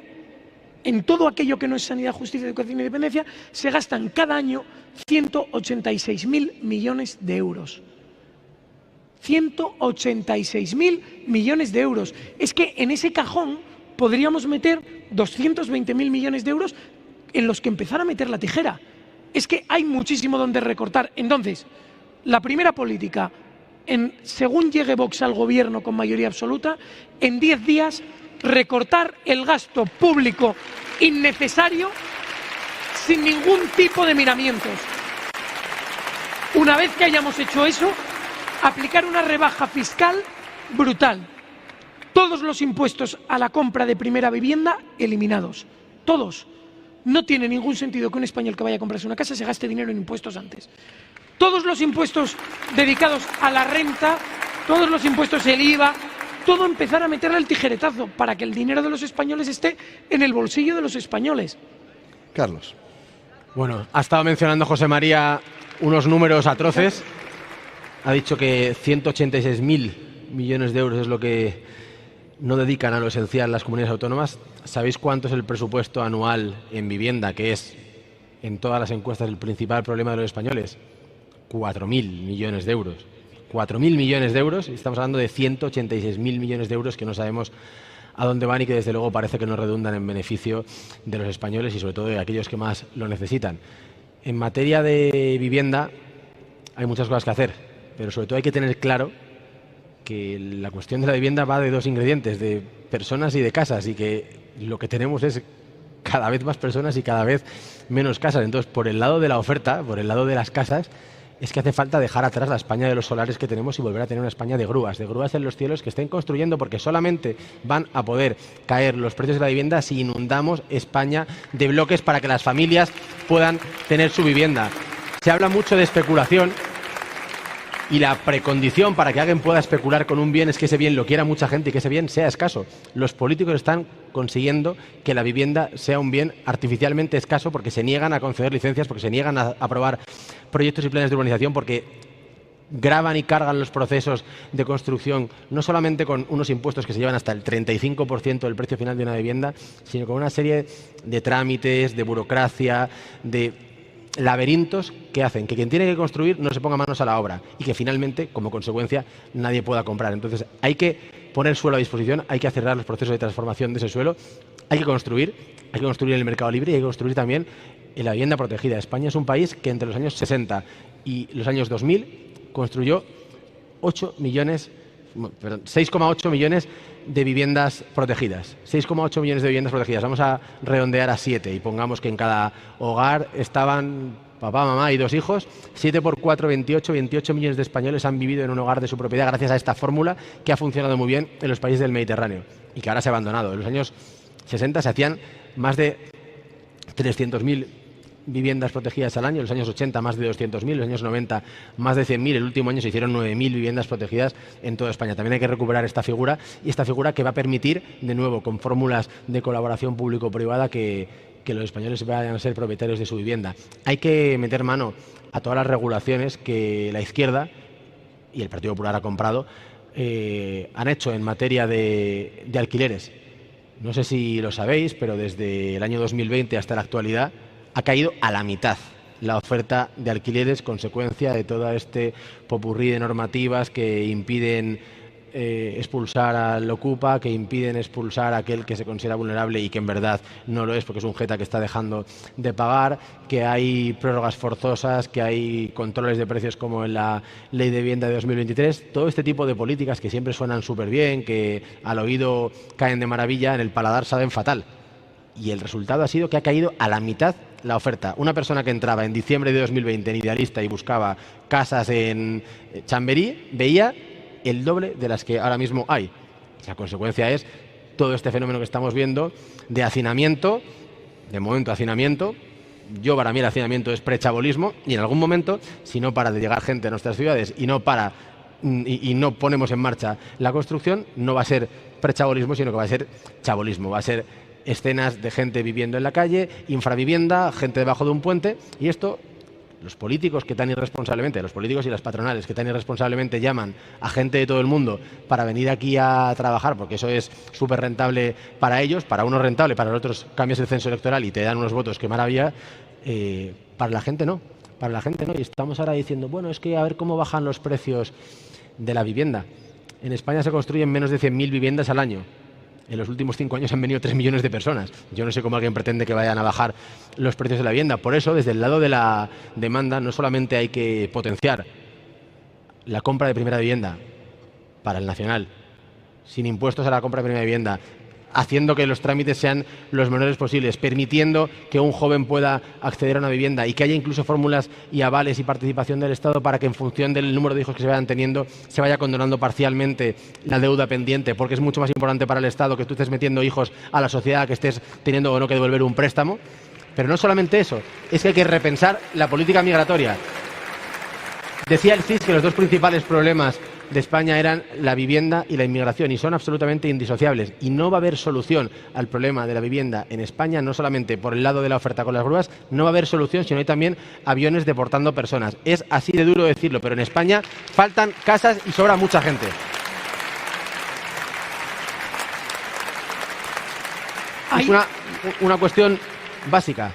en todo aquello que no es sanidad, justicia, educación y dependencia, se gastan cada año 186.000 millones de euros. 186.000 millones de euros. Es que en ese cajón podríamos meter 220.000 millones de euros en los que empezar a meter la tijera. Es que hay muchísimo donde recortar. Entonces, la primera política, según llegue Vox al gobierno con mayoría absoluta, en 10 días recortar el gasto público innecesario sin ningún tipo de miramientos. Una vez que hayamos hecho eso, aplicar una rebaja fiscal brutal. Todos los impuestos a la compra de primera vivienda eliminados. Todos. No tiene ningún sentido que un español que vaya a comprarse una casa se gaste dinero en impuestos antes. Todos los impuestos dedicados a la renta, todos los impuestos, el IVA, todo empezar a meterle el tijeretazo para que el dinero de los españoles esté en el bolsillo de los españoles. Carlos. Bueno, ha estado mencionando José María unos números atroces. Ha dicho que 186.000 millones de euros es lo que no dedican a lo esencial las comunidades autónomas. ¿Sabéis cuánto es el presupuesto anual en vivienda, que es en todas las encuestas el principal problema de los españoles? 4.000 millones de euros. 4.000 millones de euros y estamos hablando de 186.000 millones de euros que no sabemos a dónde van y que desde luego parece que no redundan en beneficio de los españoles y sobre todo de aquellos que más lo necesitan. En materia de vivienda hay muchas cosas que hacer, pero sobre todo hay que tener claro que la cuestión de la vivienda va de dos ingredientes, de personas y de casas, y que lo que tenemos es cada vez más personas y cada vez menos casas. Entonces, por el lado de la oferta, por el lado de las casas, es que hace falta dejar atrás la España de los solares que tenemos y volver a tener una España de grúas en los cielos que estén construyendo, porque solamente van a poder caer los precios de la vivienda si inundamos España de bloques para que las familias puedan tener su vivienda. Se habla mucho de especulación y la precondición para que alguien pueda especular con un bien es que ese bien lo quiera mucha gente y que ese bien sea escaso. Los políticos están consiguiendo que la vivienda sea un bien artificialmente escaso porque se niegan a conceder licencias, porque se niegan a aprobar proyectos y planes de urbanización, porque gravan y cargan los procesos de construcción no solamente con unos impuestos que se llevan hasta el 35% del precio final de una vivienda, sino con una serie de trámites, de burocracia, de laberintos que hacen que quien tiene que construir no se ponga manos a la obra y que finalmente, como consecuencia, nadie pueda comprar. Entonces hay que poner suelo a disposición, hay que acelerar los procesos de transformación de ese suelo, hay que construir en el mercado libre y hay que construir también en la vivienda protegida. España es un país que entre los años 60 y los años 2000 construyó 6,8 millones de viviendas protegidas. 6,8 millones de viviendas protegidas. Vamos a redondear a 7 y pongamos que en cada hogar estaban papá, mamá y 2 hijos. 7 por 4, 28 millones de españoles han vivido en un hogar de su propiedad gracias a esta fórmula que ha funcionado muy bien en los países del Mediterráneo y que ahora se ha abandonado. En los años 60 se hacían más de 300.000 viviendas protegidas al año, en los años 80 más de 200.000, en los años 90 más de 100.000, el último año se hicieron 9.000 viviendas protegidas en toda España. También hay que recuperar esta figura y esta figura que va a permitir, de nuevo, con fórmulas de colaboración público-privada, que los españoles vayan a ser propietarios de su vivienda. Hay que meter mano a todas las regulaciones que la izquierda y el Partido Popular ha comprado han hecho en materia de alquileres. No sé si lo sabéis, pero desde el año 2020 hasta la actualidad ha caído a la mitad la oferta de alquileres, consecuencia de todo este popurrí de normativas que impiden expulsar al Ocupa, que impiden expulsar a aquel que se considera vulnerable y que en verdad no lo es porque es un jeta que está dejando de pagar, que hay prórrogas forzosas, que hay controles de precios como en la Ley de Vivienda de 2023, todo este tipo de políticas que siempre suenan súper bien, que al oído caen de maravilla, en el paladar saben fatal. Y el resultado ha sido que ha caído a la mitad la oferta. Una persona que entraba en diciembre de 2020 en Idealista y buscaba casas en Chamberí, veía el doble de las que ahora mismo hay. La consecuencia es todo este fenómeno que estamos viendo de hacinamiento, de momento hacinamiento. Para mí el hacinamiento es prechabolismo y en algún momento, si no para de llegar gente a nuestras ciudades y no ponemos en marcha la construcción, no va a ser prechabolismo, sino que va a ser chabolismo, va a ser escenas de gente viviendo en la calle, infravivienda, gente debajo de un puente, y esto los políticos que tan irresponsablemente, los políticos y las patronales que tan irresponsablemente llaman a gente de todo el mundo para venir aquí a trabajar, porque eso es súper rentable para ellos, para unos rentable, para los otros cambias el censo electoral y te dan unos votos, qué maravilla, para la gente no, y estamos ahora diciendo, bueno, es que a ver cómo bajan los precios de la vivienda. En España se construyen menos de 100.000 viviendas al año. En los últimos 5 años han venido 3 millones de personas. Yo no sé cómo alguien pretende que vayan a bajar los precios de la vivienda. Por eso, desde el lado de la demanda, no solamente hay que potenciar la compra de primera vivienda para el nacional, sin impuestos a la compra de primera vivienda, haciendo que los trámites sean los menores posibles, permitiendo que un joven pueda acceder a una vivienda y que haya incluso fórmulas y avales y participación del Estado para que en función del número de hijos que se vayan teniendo se vaya condonando parcialmente la deuda pendiente, porque es mucho más importante para el Estado que tú estés metiendo hijos a la sociedad, que estés teniendo o no que devolver un préstamo. Pero no solamente eso, es que hay que repensar la política migratoria. Decía el CIS que los dos principales problemas de España eran la vivienda y la inmigración, y son absolutamente indisociables. Y no va a haber solución al problema de la vivienda en España, no solamente por el lado de la oferta con las grúas, no va a haber solución si no hay también aviones deportando personas. Es así de duro decirlo, pero en España faltan casas y sobra mucha gente. Es una cuestión básica.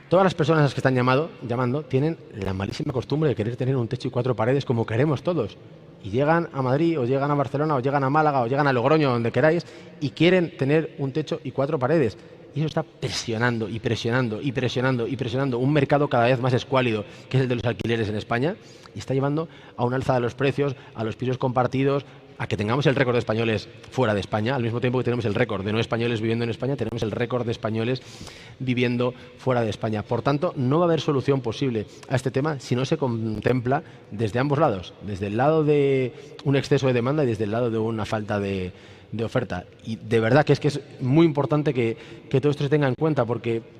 Todas las personas a las que están llamando tienen la malísima costumbre de querer tener un techo y 4 paredes como queremos todos. Y llegan a Madrid, o llegan a Barcelona, o llegan a Málaga, o llegan a Logroño, donde queráis, y quieren tener un techo y 4 paredes. Y eso está presionando y presionando y presionando y presionando un mercado cada vez más escuálido, que es el de los alquileres en España, y está llevando a un alza de los precios, a los pisos compartidos, a que tengamos el récord de españoles fuera de España, al mismo tiempo que tenemos el récord de no españoles viviendo en España, tenemos el récord de españoles viviendo fuera de España. Por tanto, no va a haber solución posible a este tema si no se contempla desde ambos lados, desde el lado de un exceso de demanda y desde el lado de una falta de oferta. Y de verdad que es muy importante que todo esto se tenga en cuenta, porque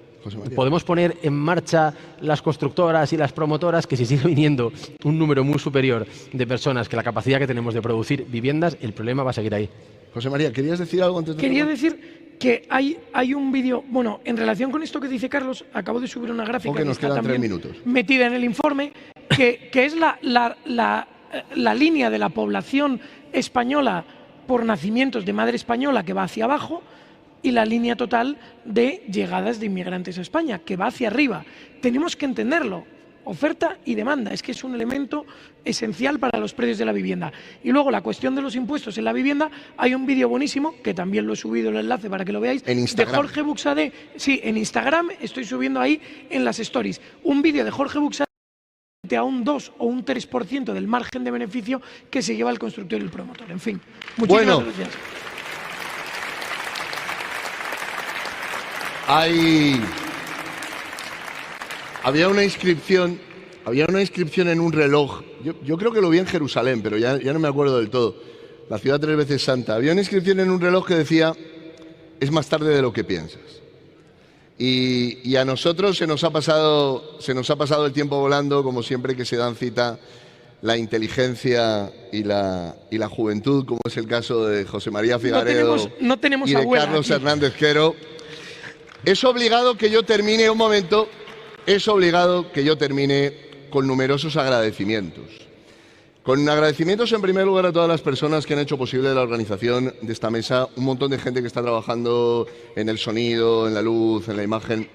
podemos poner en marcha las constructoras y las promotoras, que si sigue viniendo un número muy superior de personas que la capacidad que tenemos de producir viviendas, el problema va a seguir ahí. José María, ¿querías decir algo antes de Quería decir que hay un vídeo, bueno, en relación con esto que dice Carlos, acabo de subir una gráfica que nos está quedan 3 también minutos. metida en el informe, que es la línea de la población española por nacimientos de madre española que va hacia abajo, y la línea total de llegadas de inmigrantes a España, que va hacia arriba. Tenemos que entenderlo, oferta y demanda, es que es un elemento esencial para los precios de la vivienda. Y luego la cuestión de los impuestos en la vivienda, hay un vídeo buenísimo, que también lo he subido el enlace para que lo veáis, en Instagram, de Jorge Buxadé. Sí, en Instagram estoy subiendo ahí en las stories, un vídeo de Jorge Buxadé a un 2 o un 3% del margen de beneficio que se lleva el constructor y el promotor. En fin, muchísimas gracias. Había una inscripción en un reloj. Yo creo que lo vi en Jerusalén, pero ya no me acuerdo del todo. La ciudad 3 veces santa. Había una inscripción en un reloj que decía: es más tarde de lo que piensas. Y a nosotros se nos ha pasado el tiempo volando, como siempre que se dan cita la inteligencia y la juventud, como es el caso de José María Figaredo no tenemos y de abuela Carlos aquí. Hernández Quero. Es obligado que yo termine con numerosos agradecimientos. Con agradecimientos en primer lugar a todas las personas que han hecho posible la organización de esta mesa, un montón de gente que está trabajando en el sonido, en la luz, en la imagen.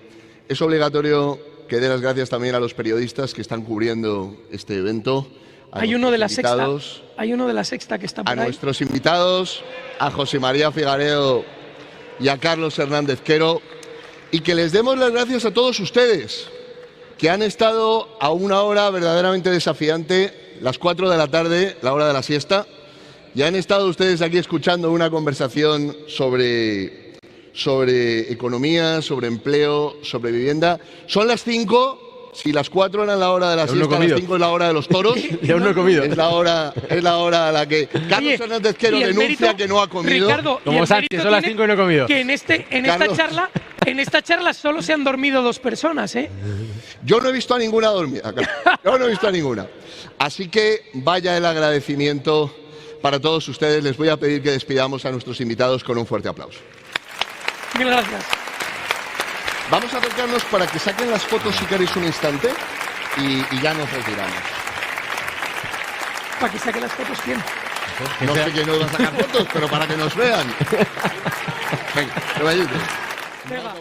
Es obligatorio que dé las gracias también a los periodistas que están cubriendo este evento, Hay uno de la sexta. invitados, Hay uno de la sexta que está por a ahí. nuestros invitados, a José María Figareo y a Carlos Hernández Quero, y que les demos las gracias a todos ustedes que han estado a una hora verdaderamente desafiante, las 4 de la tarde, la hora de la siesta, y han estado ustedes aquí escuchando una conversación sobre economía, sobre empleo, sobre vivienda. Son las 5. Si las 4 eran la hora de la siesta, las 5 es la hora de los toros. Y aún no he comido. Es la hora a la que Carlos Hernández Quero denuncia que no ha comido. Ricardo, Como Sánchez, son las 5 y no he comido. Que en esta charla solo se han dormido 2 personas, ¿eh? Yo no he visto a ninguna dormida, Carlos. Yo no he visto a ninguna. Así que vaya el agradecimiento para todos ustedes. Les voy a pedir que despidamos a nuestros invitados con un fuerte aplauso. Mil gracias. Vamos a acercarnos para que saquen las fotos si queréis un instante y ya nos retiramos. Para que saque las fotos, ¿quién? No sé quién nos va a sacar fotos, pero para que nos vean. Venga, que vaya. Venga.